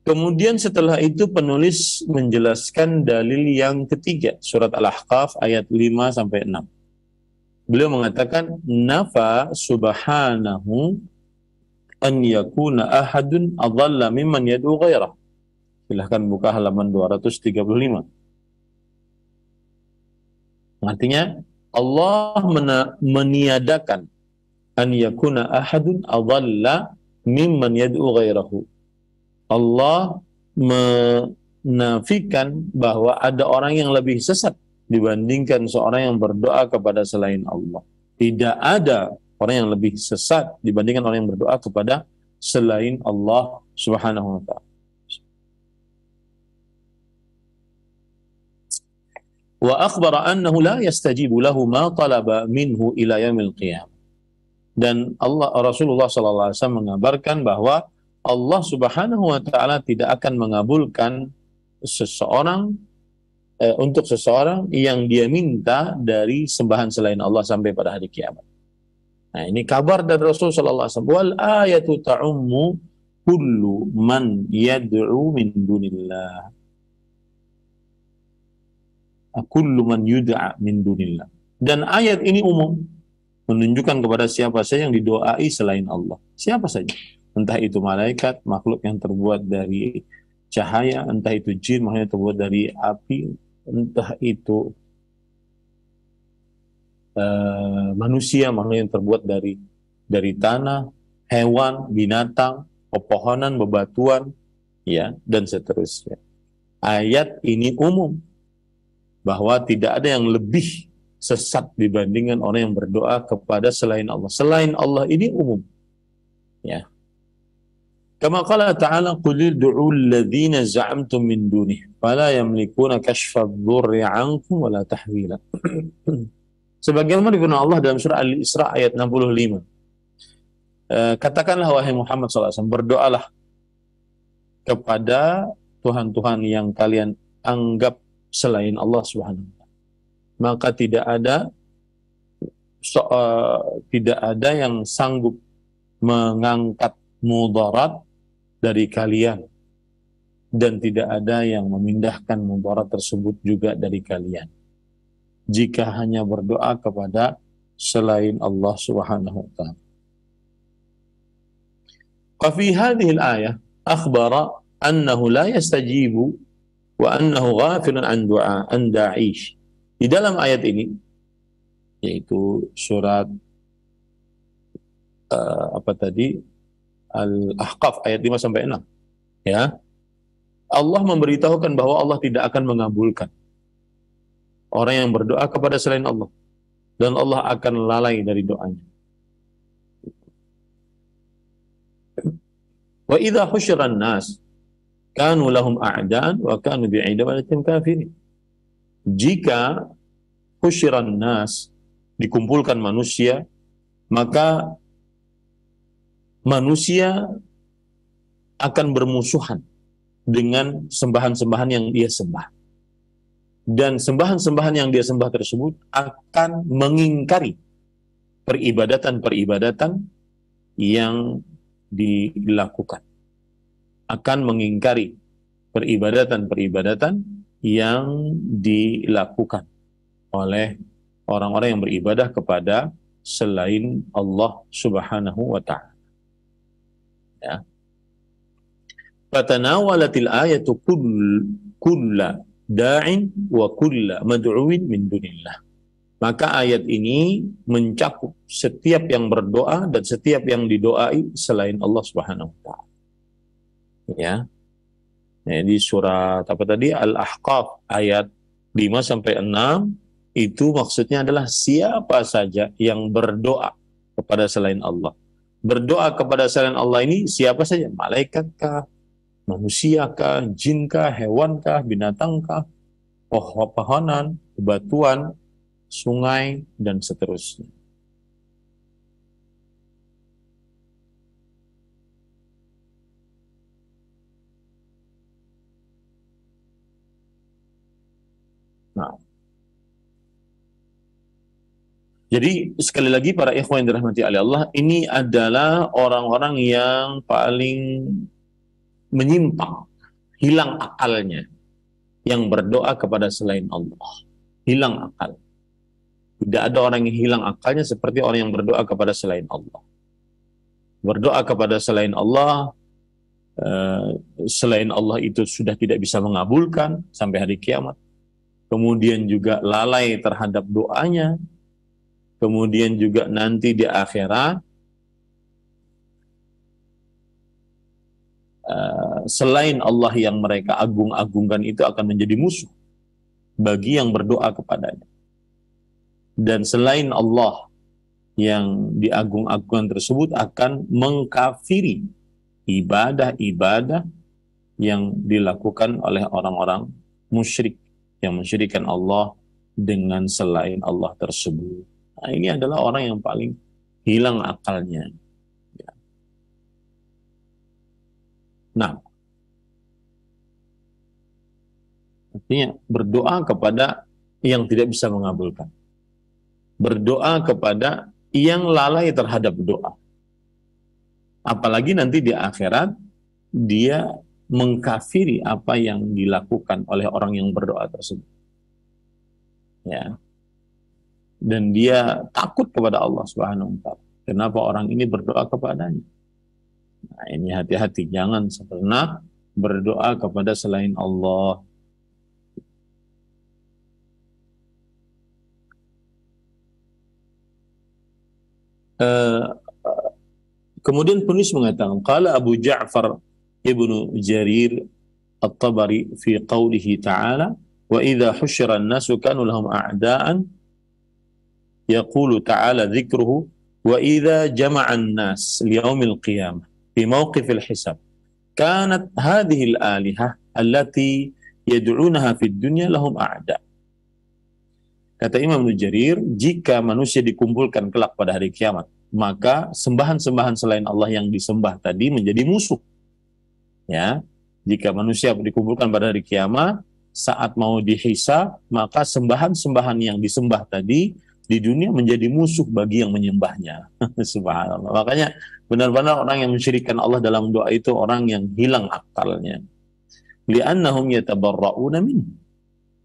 Kemudian setelah itu penulis menjelaskan dalil yang ketiga, surat Al-Ahqaf ayat 5 sampai 6. Beliau mengatakan, nafa subhanahu an yakuna ahadun adalla mimman yad'u ghairah. Silahkan buka halaman 235. Artinya, Allah meniadakan an yakuna ahadun adalla mimman yad'u ghairahu. Allah menafikan bahwa ada orang yang lebih sesat dibandingkan seorang yang berdoa kepada selain Allah. Tidak ada orang yang lebih sesat dibandingkan orang yang berdoa kepada selain Allah Subhanahu wa ta'ala. Wa akhbara annahu la yastajibu lahu ma talaba minhu ila yaumil qiyamah. Dan Rasulullah sallallahu alaihi wasallam mengabarkan bahwa Allah Subhanahu wa ta'ala tidak akan mengabulkan seseorang untuk seseorang yang dia minta dari sembahan selain Allah sampai pada hari kiamat. Nah, ini kabar dari Rasulullah sallallahu alaihi wasallam. Wal ayatu ta'ummu kullu man yad'u min dunillah. Kullu man yud'a min dunillah. Dan ayat ini umum, menunjukkan kepada siapa saja yang didoai selain Allah. Siapa saja. Entah itu malaikat, makhluk yang terbuat dari cahaya, entah itu jin, makhluk yang terbuat dari api, entah itu manusia, makhluk yang terbuat dari tanah, hewan, binatang, pepohonan, bebatuan, ya, dan seterusnya. Ayat ini umum, bahwa tidak ada yang lebih sesat dibandingkan orang yang berdoa kepada selain Allah. Selain Allah ini umum, ya. Kama qala ta'ala qul ud'u alladhina za'amtum min dunih fala yamlikuna kashfa ad-dhurri 'ankum wala tahwila. Sebagaimana difirman Allah dalam surah Al-Isra ayat 65. Katakanlah wahai Muhammad SAW, berdoalah kepada Tuhan-Tuhan yang kalian anggap selain Allah Subhanahu wa ta'ala. Maka tidak ada yang sanggup mengangkat mudarat dari kalian, dan tidak ada yang memindahkan mudarat tersebut juga dari kalian jika hanya berdoa kepada selain Allah Subhanahu wa ta'ala. Wa fi hadhihi al-ayah akhbara annahu la yastajibu wa annahu ghafilun an du'a an da'ish. Di dalam ayat ini, yaitu surat Al-Ahqaf ayat 5 sampai 6. Ya. Allah memberitahukan bahwa Allah tidak akan mengabulkan orang yang berdoa kepada selain Allah, dan Allah akan lalai dari doanya. Wa idza husyiran nas kanu lahum a'daan wa kanu bi'ibadatin kafirin. Jika husyiran nas, dikumpulkan manusia, maka manusia akan bermusuhan dengan sembahan-sembahan yang dia sembah. Dan sembahan-sembahan yang dia sembah tersebut akan mengingkari peribadatan-peribadatan yang dilakukan. Akan mengingkari peribadatan-peribadatan yang dilakukan oleh orang-orang yang beribadah kepada selain Allah Subhanahu wa ta'ala. Ya. Fatanawalatil ayatu kulla da'in wa kulla mad'uin min dunillah. Maka ayat ini mencakup setiap yang berdoa dan setiap yang didoai selain Allah Subhanahu wa taala. Ya. Nah, di surat apa tadi, Al-Ahqaf ayat 5 sampai 6 itu maksudnya adalah siapa saja yang berdoa kepada selain Allah. Berdoa kepada selain Allah ini siapa saja? Malaikatkah, manusiakah, jinkah, hewankah, binatangkah, pohon-pohonan, batuan, sungai, dan seterusnya. Nah, jadi sekali lagi para ikhwan yang dirahmati oleh Allah, ini adalah orang-orang yang paling menyimpang, hilang akalnya, yang berdoa kepada selain Allah. Hilang akal. Tidak ada orang yang hilang akalnya seperti orang yang berdoa kepada selain Allah. Berdoa kepada selain Allah itu sudah tidak bisa mengabulkan sampai hari kiamat. Kemudian juga lalai terhadap doanya. Kemudian juga nanti di akhirat, selain Allah yang mereka agung-agungkan itu akan menjadi musuh bagi yang berdoa kepadanya. Dan selain Allah yang diagung-agungkan tersebut akan mengkafiri ibadah-ibadah yang dilakukan oleh orang-orang musyrik yang mensyirikkan Allah dengan selain Allah tersebut. Nah, ini adalah orang yang paling hilang akalnya. Nah, artinya berdoa kepada yang tidak bisa mengabulkan. Berdoa kepada yang lalai terhadap doa. Apalagi nanti di akhirat, dia mengkafiri apa yang dilakukan oleh orang yang berdoa tersebut. Ya. Dan dia takut kepada Allah Subhanahu wa taala. Kenapa orang ini berdoa kepadanya? Nah, ini hati-hati, jangan pernah berdoa kepada selain Allah. Kemudian penulis mengatakan, qala Abu Ja'far Ibnu Jarir At-Tabari fi qawlihi ta'ala, wa idza husyira an-nasu kanu lahum a'da'an, yaqulu ta'ala dzikruhu, wa idza jama'a an-nas liyaumil qiyamah fi mawqifil hisab kanat hadhihi al-alihah allati yad'unaha fid dunya lahum a'da'. Kata Imam Nujarir, jika manusia dikumpulkan kelak pada hari kiamat, maka sembahan-sembahan selain Allah yang disembah tadi menjadi musuh. Ya, jika manusia dikumpulkan pada hari kiamat, saat mau dihisab, maka sembahan-sembahan yang disembah tadi di dunia menjadi musuh bagi yang menyembahnya. Subhanallah. Makanya benar-benar orang yang mensyirikkan Allah dalam doa itu orang yang hilang akalnya. Li'annahum yatabarra'una minhu.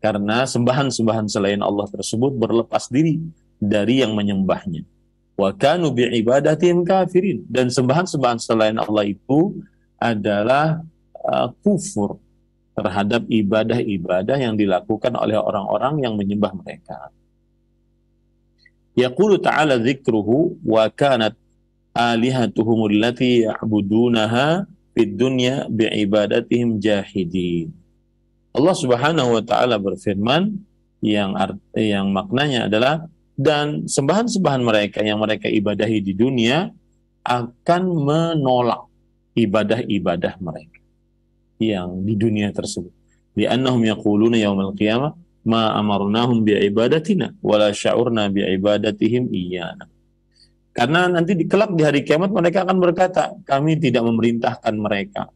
Karena sembahan-sembahan selain Allah tersebut berlepas diri dari yang menyembahnya. Wa kanu bi'ibadatihim kafirin. Dan sembahan-sembahan selain Allah itu adalah kufur terhadap ibadah-ibadah yang dilakukan oleh orang-orang yang menyembah mereka. Yaqulu ta'ala dzikruhu wa kanat alihatuhum allati ya'budunaha fid dunya bi'ibadatihim jahidin. Allah Subhanahu wa taala berfirman yang maknanya adalah, dan sembahan-sembahan mereka yang mereka ibadahi di dunia akan menolak ibadah-ibadah mereka yang di dunia tersebut. Li'annahum yaquluna yaumal qiyamah ma amarnahum bi'ibadatina wala sya'urna bi'ibadatihim iyyana. Karena nanti kelak di hari kiamat mereka akan berkata, kami tidak memerintahkan mereka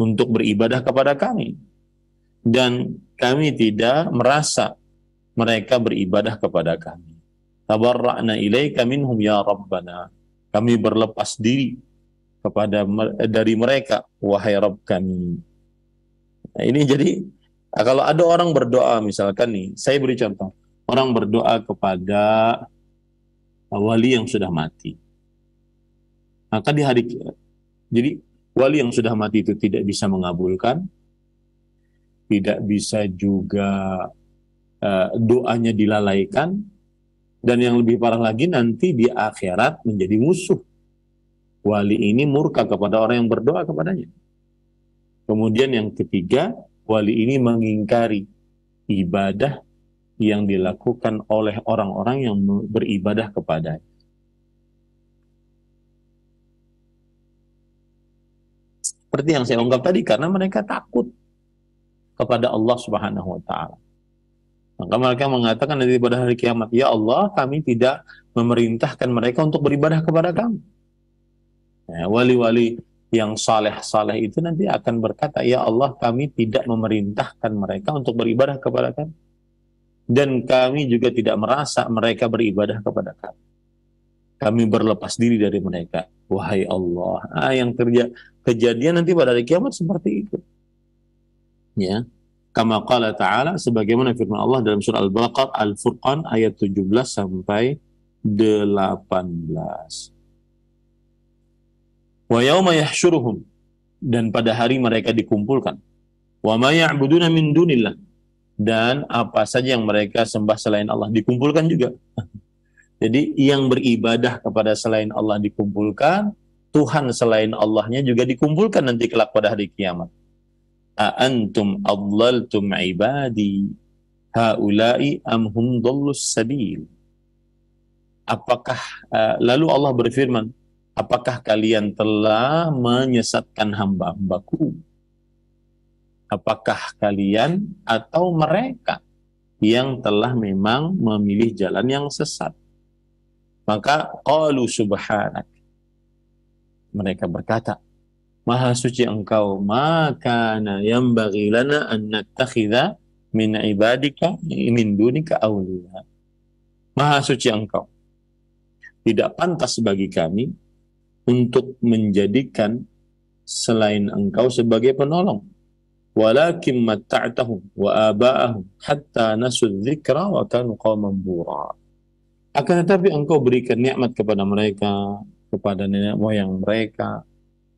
untuk beribadah kepada kami, dan kami tidak merasa mereka beribadah kepada kami. Tabarra'na ilaika minhum ya Rabbana. Kami berlepas diri dari mereka, wahai Rabb kami. Nah, ini jadi kalau ada orang berdoa, misalkan nih, saya beri contoh, orang berdoa kepada wali yang sudah mati. Maka di hari, jadi wali yang sudah mati itu tidak bisa mengabulkan, tidak bisa juga doanya dilalaikan, dan yang lebih parah lagi nanti di akhirat menjadi musuh. Wali ini murka kepada orang yang berdoa kepadanya. Kemudian yang ketiga, wali ini mengingkari ibadah yang dilakukan oleh orang-orang yang beribadah kepadanya. Seperti yang saya ungkap tadi, karena mereka takut kepada Allah Subhanahu wa taala. Maka mereka mengatakan nanti pada hari kiamat, ya Allah, kami tidak memerintahkan mereka untuk beribadah kepada kamu. Ya, wali-wali yang saleh-saleh itu nanti akan berkata, ya Allah, kami tidak memerintahkan mereka untuk beribadah kepada kami. Dan kami juga tidak merasa mereka beribadah kepada kami. Kami berlepas diri dari mereka. Wahai Allah, yang kejadian nanti pada hari kiamat seperti itu. Ya, kama qala ta'ala, sebagaimana firman Allah dalam surah Al-Baqarah Al-Furqan ayat 17 sampai 18. Wa yauma yahsyuruhum, dan pada hari mereka dikumpulkan. Wa ma ya'buduna min dunillah, dan apa saja yang mereka sembah selain Allah dikumpulkan juga. Jadi yang beribadah kepada selain Allah dikumpulkan, Tuhan selain Allahnya juga dikumpulkan nanti kelak pada hari kiamat. A antum adlaltum ibadi haula'i am hum dhallus sabil. Apakah lalu Allah berfirman, apakah kalian telah menyesatkan hamba-hambaku? Apakah kalian atau mereka yang telah memang memilih jalan yang sesat? Maka qalu subhanak, mereka berkata, Maha suci engkau, maka yanbaghi lana an nattakhidha min ibadika min dunika awliya. Maha suci engkau, tidak pantas bagi kami untuk menjadikan selain engkau sebagai penolong. Walakin matta'tahum wa aba'ahum hatta nasu dzikra wa kanu qauman bura. Akan tetapi engkau berikan nikmat kepada mereka, kepada nenek moyang mereka,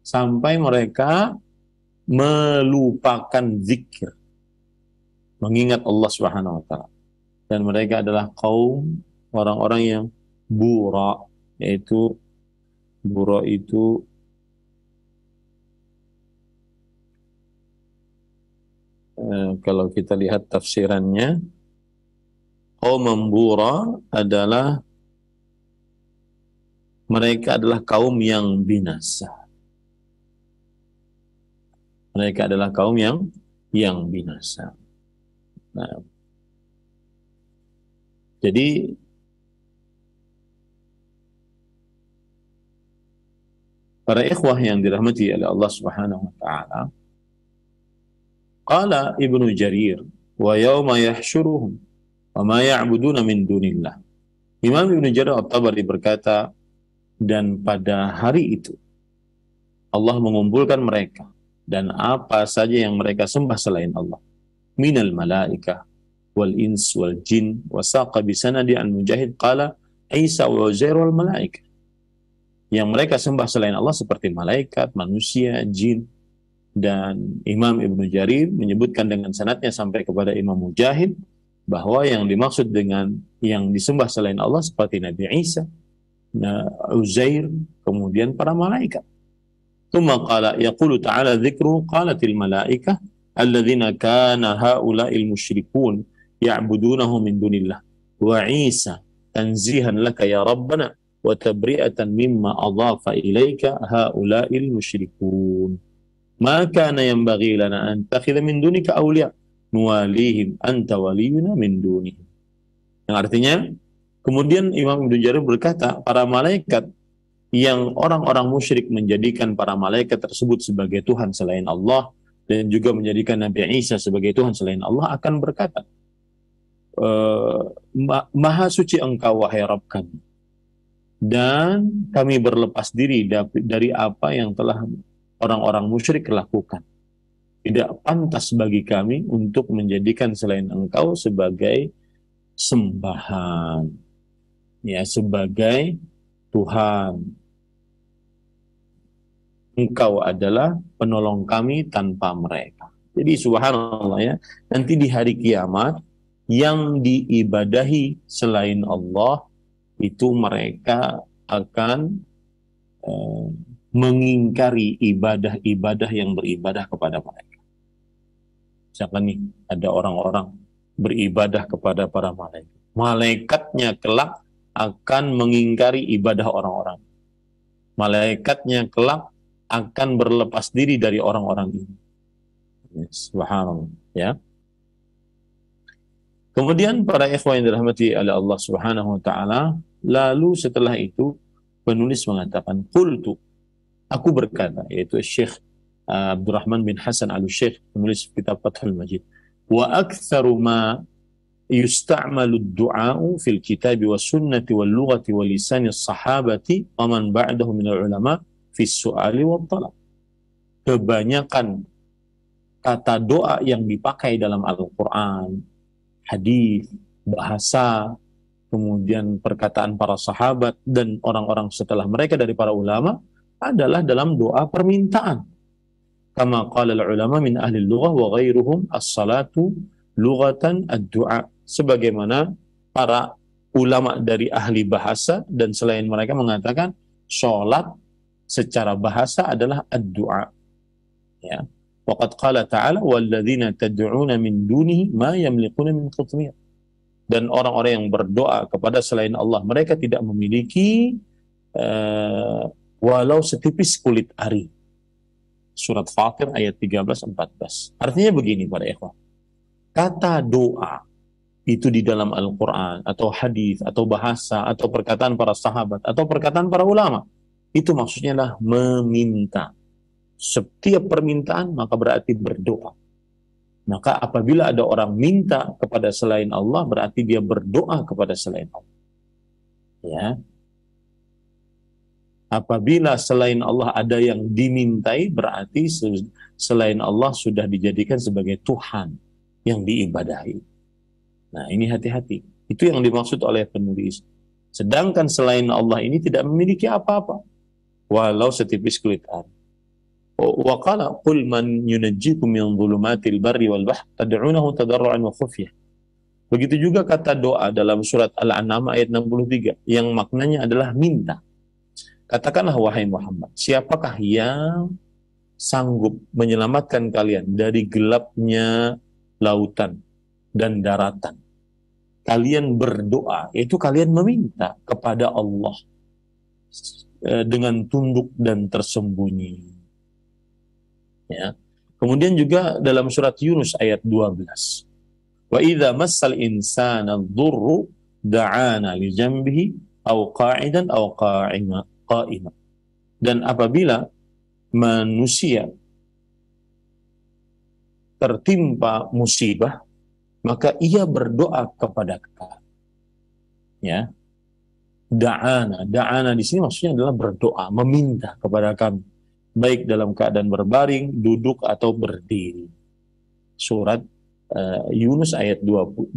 sampai mereka melupakan zikir, mengingat Allah Subhanahu wa taala. Dan mereka adalah kaum orang-orang yang bura, yaitu bura itu kalau kita lihat tafsirannya, kaum bura adalah mereka adalah kaum yang binasa. Mereka adalah kaum yang binasa. Nah, jadi para ikhwah yang dirahmati oleh Allah Subhanahu wa taala, qala Ibnu Jarir, wa yauma yahsyuruhum wa ma ya'buduna min dunillah. Imam Ibnu Jarir At-Tabari berkata, dan pada hari itu Allah mengumpulkan mereka dan apa saja yang mereka sembah selain Allah, minal malaikah wal ins wal jin, wa saqa bi sanadi an Mujahid qala Isa wa Uzair wal malaikah. Yang mereka sembah selain Allah seperti malaikat, manusia, jin. Dan Imam Ibnu Jarir menyebutkan dengan sanadnya sampai kepada Imam Mujahid bahwa yang dimaksud dengan yang disembah selain Allah seperti Nabi Isa, Uzair, kemudian para malaikat. Tsumma qala yaqulu ta'ala dzikru qalatil malaikah alladzina kana haula'il musyrikun ya'budunahu min dunillah wa Isa tanzihan laka ya rabbana wa tabri'atan mimma adhafa ilaika haula'il musyrikun. Ma kana yanbaghi lana an takhidha min dunika awliya nuwalihim anta waliyuna min dunihim. Yang artinya, kemudian Imam Ibnu Jarir berkata, para malaikat yang orang-orang musyrik menjadikan para malaikat tersebut sebagai Tuhan selain Allah dan juga menjadikan Nabi Isa sebagai Tuhan selain Allah akan berkata, Maha suci engkau wahai Rabb kami, dan kami berlepas diri dari apa yang telah orang-orang musyrik lakukan. Tidak pantas bagi kami untuk menjadikan selain engkau sebagai sembahan, ya, sebagai Tuhan. Engkau adalah penolong kami tanpa mereka. Jadi subhanallah ya, nanti di hari kiamat yang diibadahi selain Allah itu mereka akan eh, mengingkari ibadah-ibadah yang beribadah kepada mereka. Misalkan nih ada orang-orang beribadah kepada para malaikat. Malaikatnya kelak akan mengingkari ibadah orang-orang. Malaikatnya kelak akan berlepas diri dari orang-orang ini. Subhanallah ya. Kemudian para ikhwan yang dirahmati oleh Allah Subhanahu wa taala, lalu setelah itu penulis mengatakan qultu, aku berkata, yaitu Syekh Abdurrahman bin Hasan Al-Syekh, penulis kitab Fathul Majid, wa aktsaru ma yusta'malu ad-du'a'u fil kitab was sunnati wal lughati wal lisan as-sahabati wa man ba'dahum min al-ulama fi as-su'ali wat talab. Kebanyakan kata doa yang dipakai dalam Al-Qur'an, hadis, bahasa, kemudian perkataan para sahabat dan orang-orang setelah mereka dari para ulama adalah dalam doa permintaan. Kama qala al-ulama min ahli al-lughah wa ghairuhum as-salatu lughatan ad-du'a. Sebagaimana para ulama dari ahli bahasa dan selain mereka mengatakan salat secara bahasa adalah ad-du'a. Ya. Waqad qala ta'ala walladzina tad'una min dunihi ma yamliquna min qitmir. Dan orang-orang yang berdoa kepada selain Allah, mereka tidak memiliki walau setipis kulit ari. Surat Fatir ayat 13-14. Artinya begini para ikhwan. Kata doa itu di dalam Al-Quran atau hadis atau bahasa atau perkataan para sahabat atau perkataan para ulama, itu maksudnya adalah meminta. Setiap permintaan maka berarti berdoa. Maka apabila ada orang minta kepada selain Allah, berarti dia berdoa kepada selain Allah. Ya. Apabila selain Allah ada yang dimintai, berarti selain Allah sudah dijadikan sebagai Tuhan yang diibadahi. Nah, ini hati-hati. Itu yang dimaksud oleh penulis. Sedangkan selain Allah ini tidak memiliki apa-apa, walau setipis kulit ari. Wa qala qul man yunajjikum min dhulumatil barri wal bahr tad'unahu tadarruan wa khufyah. Begitu juga kata doa dalam surat Al-An'am ayat 63 yang maknanya adalah minta. Katakanlah wahai Muhammad, siapakah yang sanggup menyelamatkan kalian dari gelapnya lautan dan daratan? Kalian berdoa, yaitu kalian meminta kepada Allah dengan tunduk dan tersembunyi. Ya. Kemudian juga dalam surat Yunus ayat 12. Wa idza massal insana dhurru da'ana li janbihi aw qa'idan aw qa'ima. Dan apabila manusia tertimpa musibah, maka ia berdoa kepada kami. Ya. Da'ana di sini maksudnya adalah berdoa, meminta kepada kami, baik dalam keadaan berbaring, duduk atau berdiri. Surat Yunus ayat 12.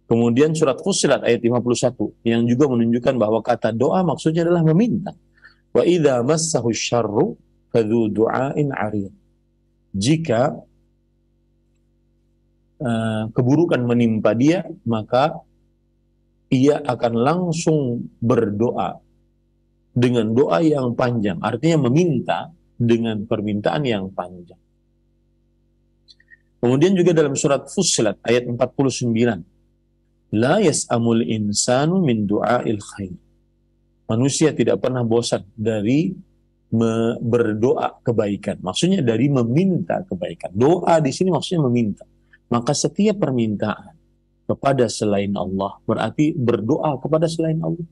Kemudian surat Fussilat ayat 51 yang juga menunjukkan bahwa kata doa maksudnya adalah meminta. Wa idza massahu syarru fadzu du'ain 'arid. Jika keburukan menimpa dia, maka ia akan langsung berdoa dengan doa yang panjang. Artinya meminta dengan permintaan yang panjang. Kemudian juga dalam surat Fussilat ayat 49. La yas'amul insanu min du'ail khair. Manusia tidak pernah bosan dari berdoa kebaikan. Maksudnya dari meminta kebaikan. Doa di sini maksudnya meminta. Maka setiap permintaan kepada selain Allah berarti berdoa kepada selain Allah.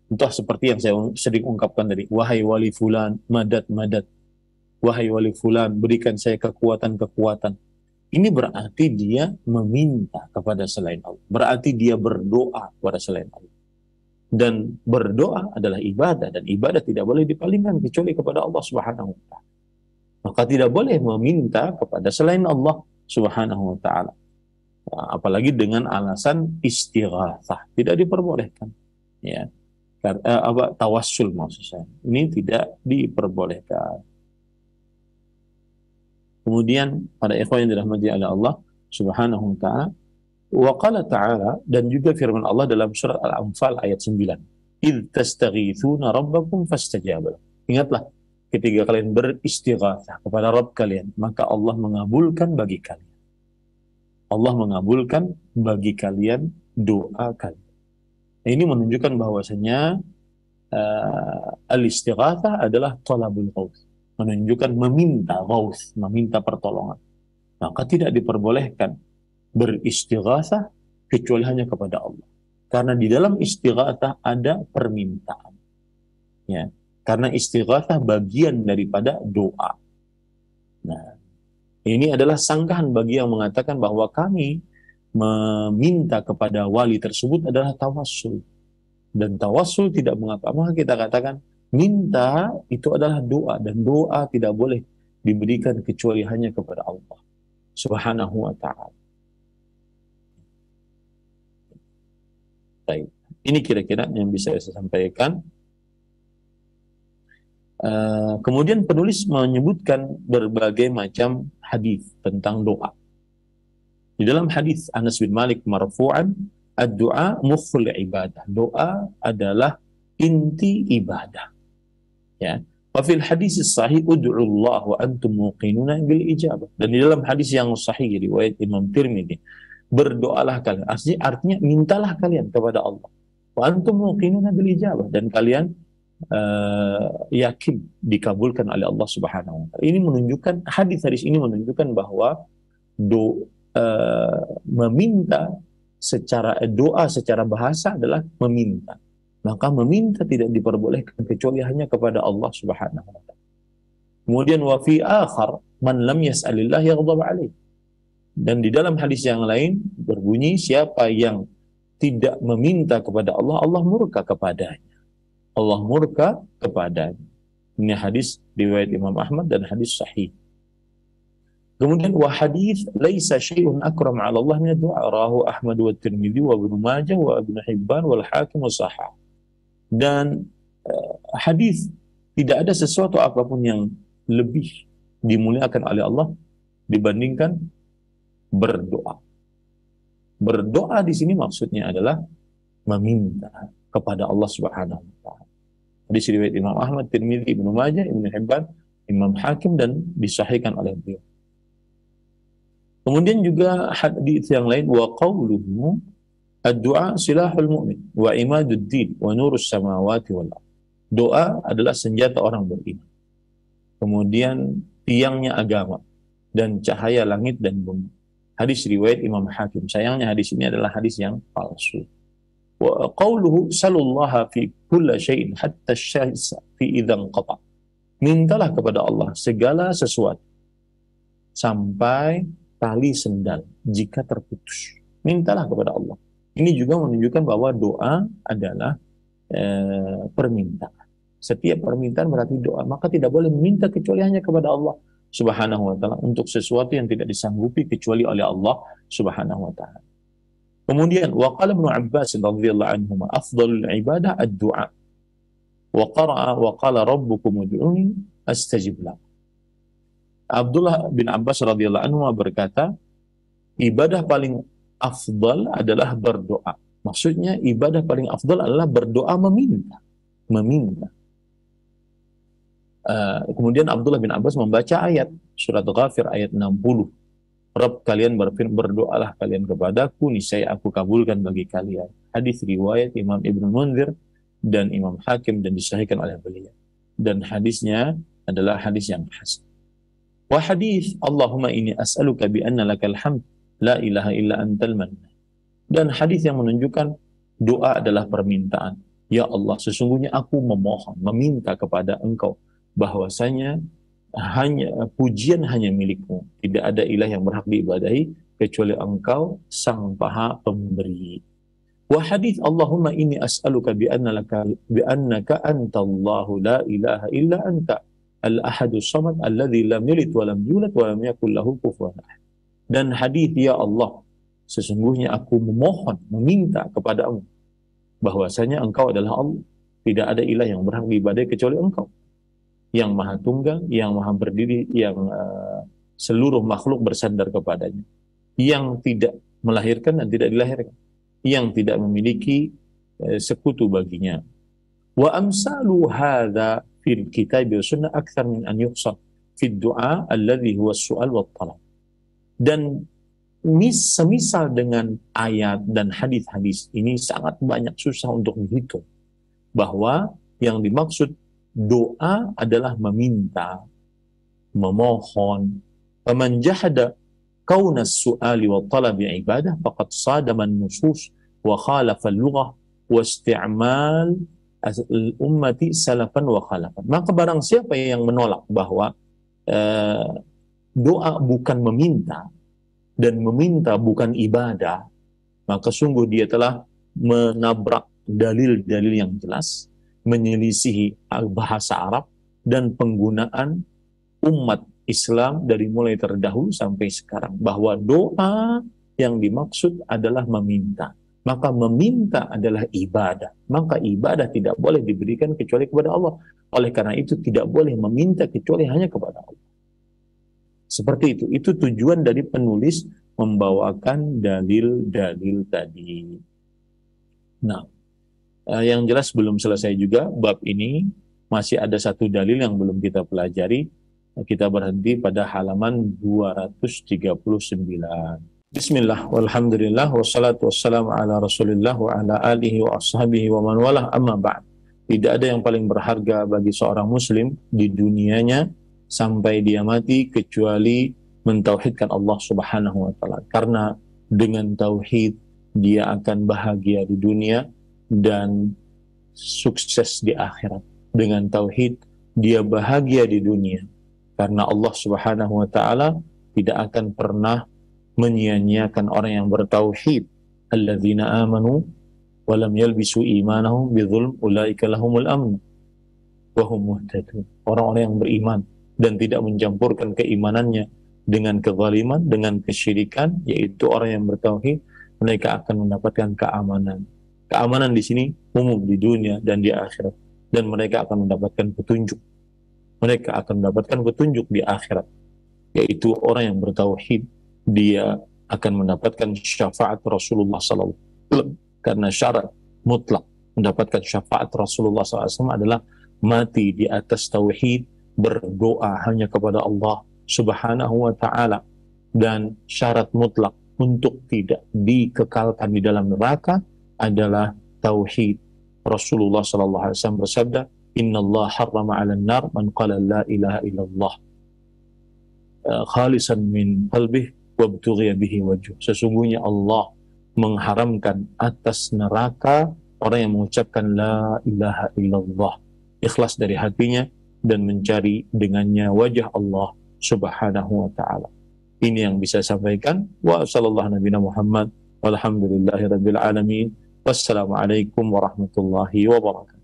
Entah seperti yang saya sering ungkapkan tadi. Wahai wali fulan, madad, madad. Wahai wali fulan, berikan saya kekuatan-kekuatan. Ini berarti dia meminta kepada selain Allah. Berarti dia berdoa kepada selain Allah. Dan berdoa adalah ibadah. Dan ibadah tidak boleh dipalingkan kecuali kepada Allah Subhanahu wa ta'ala. Maka tidak boleh meminta kepada selain Allah Subhanahu wa ta'ala. Apalagi dengan alasan istighatsah. Tidak diperbolehkan. Ya. Tawassul maksud saya. Ini tidak diperbolehkan. Kemudian pada ikhwan yang dirahmati oleh Allah Subhanahu wa taala, wa qala ta'ala, dan juga firman Allah dalam surat Al-Anfal ayat 9. Idz tastaghitsuna rabbakum fastajaba. Ingatlah ketika kalian beristighatsah kepada Rabb kalian, maka Allah mengabulkan bagi kalian. Allah mengabulkan bagi kalian doa kalian. Ini menunjukkan bahwasanya al-istighatsah adalah talabul ghaus, menunjukkan meminta ghaus, meminta pertolongan. Maka tidak diperbolehkan beristighatsah kecuali hanya kepada Allah. Karena di dalam istighatsah ada permintaan. Ya. Karena istighatsah bagian daripada doa. Nah, ini adalah sanggahan bagi yang mengatakan bahwa kami meminta kepada wali tersebut adalah tawassul. Dan tawassul tidak mengapa. Maka kita katakan minta itu adalah doa, dan doa tidak boleh diberikan kecuali hanya kepada Allah Subhanahu wa ta'ala. Baik. Ini kira-kira yang bisa saya sampaikan. Kemudian penulis menyebutkan berbagai macam hadis tentang doa. Di dalam hadis Anas bin Malik marfu'an, ad-du'a mukhul ibadah. Doa adalah inti ibadah. Ya. Wa fil hadis sahih ud'ullah wa antum muqinuna bil ijabah. Dan di dalam hadis yang sahih riwayat Imam Tirmidzi, berdoalah kalian. Artinya mintalah kalian kepada Allah. Wa antum muqinuna bil ijabah, dan kalian yakin dikabulkan oleh Allah Subhanahu wa taala. Ini menunjukkan, hadis-hadis ini menunjukkan bahwa meminta secara doa secara bahasa adalah meminta. Maka meminta tidak diperbolehkan kecuali hanya kepada Allah Subhanahu wa taala. Kemudian wa fi akhar man lam yas'alillah yaghdab alaih. Dan di dalam hadis yang lain berbunyi, siapa yang tidak meminta kepada Allah, Allah murka kepadanya. Allah murka kepadanya. Ini hadis riwayat Imam Ahmad dan hadis sahih. Kemudian wa hadis laisa syai'un akram 'ala Allah min ad-du'a, rawahu Ahmad wa Tirmidzi wa Ibnu Majah wa Ibnu Hibban wal Hakim wa sahah. Dan hadis tidak ada sesuatu apapun yang lebih dimuliakan oleh Allah dibandingkan berdoa. Berdoa di sini maksudnya adalah meminta kepada Allah Subhanahu wa taala. Hadis riwayat Imam Ahmad, Tirmidzi, Ibnu Majah, Ibnu Hibban, Imam Hakim, dan disahihkan oleh beliau. Kemudian juga hadis yang lain, wa qauluhu ad-du'a silahul mu'min wa imaduddin wa nurus samawati wal ardh. Doa adalah senjata orang beriman. Kemudian tiangnya agama dan cahaya langit dan bumi. Hadis riwayat Imam Hakim. Sayangnya hadis ini adalah hadis yang palsu. Wa qauluhu salullaha fi kulli syai'in hatta asy-syams fi idzan qata. Mintalah kepada Allah segala sesuatu sampai tali sendal jika terputus. Mintalah kepada Allah. Ini juga menunjukkan bahwa doa adalah permintaan. Setiap permintaan berarti doa. Maka tidak boleh meminta kecuali hanya kepada Allah Subhanahu wa taala untuk sesuatu yang tidak disanggupi kecuali oleh Allah Subhanahu wa taala. Kemudian waqala Ibnu Abbas radhiyallahu anhu, afdhalul ibadah ad-du'a. Wa qara'a wa qala rabbukum ud'uni astajib lakum. Abdullah bin Abbas radhiyallahu anhu berkata, ibadah paling afdal adalah berdoa. Maksudnya ibadah paling afdal adalah berdoa meminta. Kemudian Abdullah bin Abbas membaca ayat surat Ghafir ayat 60. Rabb kalian berdoalah kalian kepadaku, niscaya aku kabulkan bagi kalian. Hadis riwayat Imam Ibnu Munzir dan Imam Hakim dan disahihkan oleh beliau. Dan hadisnya adalah hadis yang hasan. Wa hadis Allahumma inni as'aluka bi anna lakal hamd la ilaha illa antal mannan. Dan hadis yang menunjukkan doa adalah permintaan. Ya Allah, sesungguhnya aku memohon, meminta kepada Engkau bahwasanya pujian hanya milikmu. Tidak ada ilah yang berhak diibadahi kecuali Engkau, Sang Maha Pemberi. Wa hadis Allahumma inni as'aluka bi annaka antallahu la ilaha illa anta al-ahadus samad alladzi lam yalid wa lam yulad wa lam yakul lahu kufuwan ahad. Dan hadis, ya Allah, sesungguhnya aku memohon, meminta kepadamu bahwasanya Engkau adalah Allah. Tidak ada ilah yang berhak diibadahi kecuali Engkau, yang maha tunggal, yang maha berdiri, yang seluruh makhluk bersandar kepadanya, yang tidak melahirkan dan tidak dilahirkan, yang tidak memiliki sekutu baginya. Wa amsalu hadza fil kitab wa sunnah akthar min an yuhsar fi du'a alladhi huwa as-su'al wa talab. Dan semisal dengan ayat dan hadis-hadis ini sangat banyak, susah untuk dihitung, bahwa yang dimaksud doa adalah meminta, memohon. Faman jahada kauna as-su'ali wa talabi ibadah faqad sadama an-nusus wa khalafa al-lughah wa isti'mal ummati salafan wa khalafan. Maka barang siapa yang menolak bahwa doa bukan meminta dan meminta bukan ibadah, maka sungguh dia telah menabrak dalil-dalil yang jelas, menyelisihi bahasa Arab dan penggunaan umat Islam dari mulai terdahulu sampai sekarang, bahwa doa yang dimaksud adalah meminta. Maka meminta adalah ibadah. Maka ibadah tidak boleh diberikan kecuali kepada Allah. Oleh karena itu tidak boleh meminta kecuali hanya kepada Allah. Seperti itu. Itu tujuan dari penulis membawakan dalil-dalil tadi. Nah, yang jelas belum selesai juga bab ini. Masih ada satu dalil yang belum kita pelajari. Kita berhenti pada halaman 239. Bismillah, walhamdulillah, wassalatu wassalamu ala rasulillah wa ala alihi wa ashabihi wa man walah, amma ba'd. Tidak ada yang paling berharga bagi seorang muslim di dunianya sampai dia mati kecuali mentauhidkan Allah subhanahu wa ta'ala. Karena dengan tauhid dia akan bahagia di dunia dan sukses di akhirat. Dengan tauhid dia bahagia di dunia karena Allah subhanahu wa ta'ala tidak akan pernah menyia-nyiakan orang yang bertauhid. Alladzina amanu wa lam yalbisu imanahum bidzulm ulaika lahumul amn wa hum muhtadun. Orang-orang yang beriman dan tidak mencampurkan keimanannya dengan kezaliman, dengan kesyirikan, yaitu orang yang bertauhid, mereka akan mendapatkan keamanan. Keamanan di sini umum di dunia dan di akhirat, dan mereka akan mendapatkan petunjuk. Mereka akan mendapatkan petunjuk di akhirat, yaitu orang yang bertauhid, dia akan mendapatkan syafaat Rasulullah SAW. Karena syarat mutlak mendapatkan syafaat Rasulullah SAW adalah mati di atas tauhid, berdoa hanya kepada Allah subhanahu wa ta'ala, dan syarat mutlak untuk tidak dikekalkan di dalam neraka adalah tauhid. Rasulullah SAW bersabda, Inna Allah harrama 'alan nar man qala la ilaha illallah khalisan min qalbih wabtughiya bihi wajh. Sesungguhnya Allah mengharamkan atas neraka orang yang mengucapkan la ilaha illallah ikhlas dari hatinya dan mencari dengannya wajah Allah subhanahu wa ta'ala. Ini yang bisa saya sampaikan. Wa sallallahu nabiyana Muhammad walhamdulillahi rabbil alamin. Wassalamualaikum warahmatullahi wabarakatuh.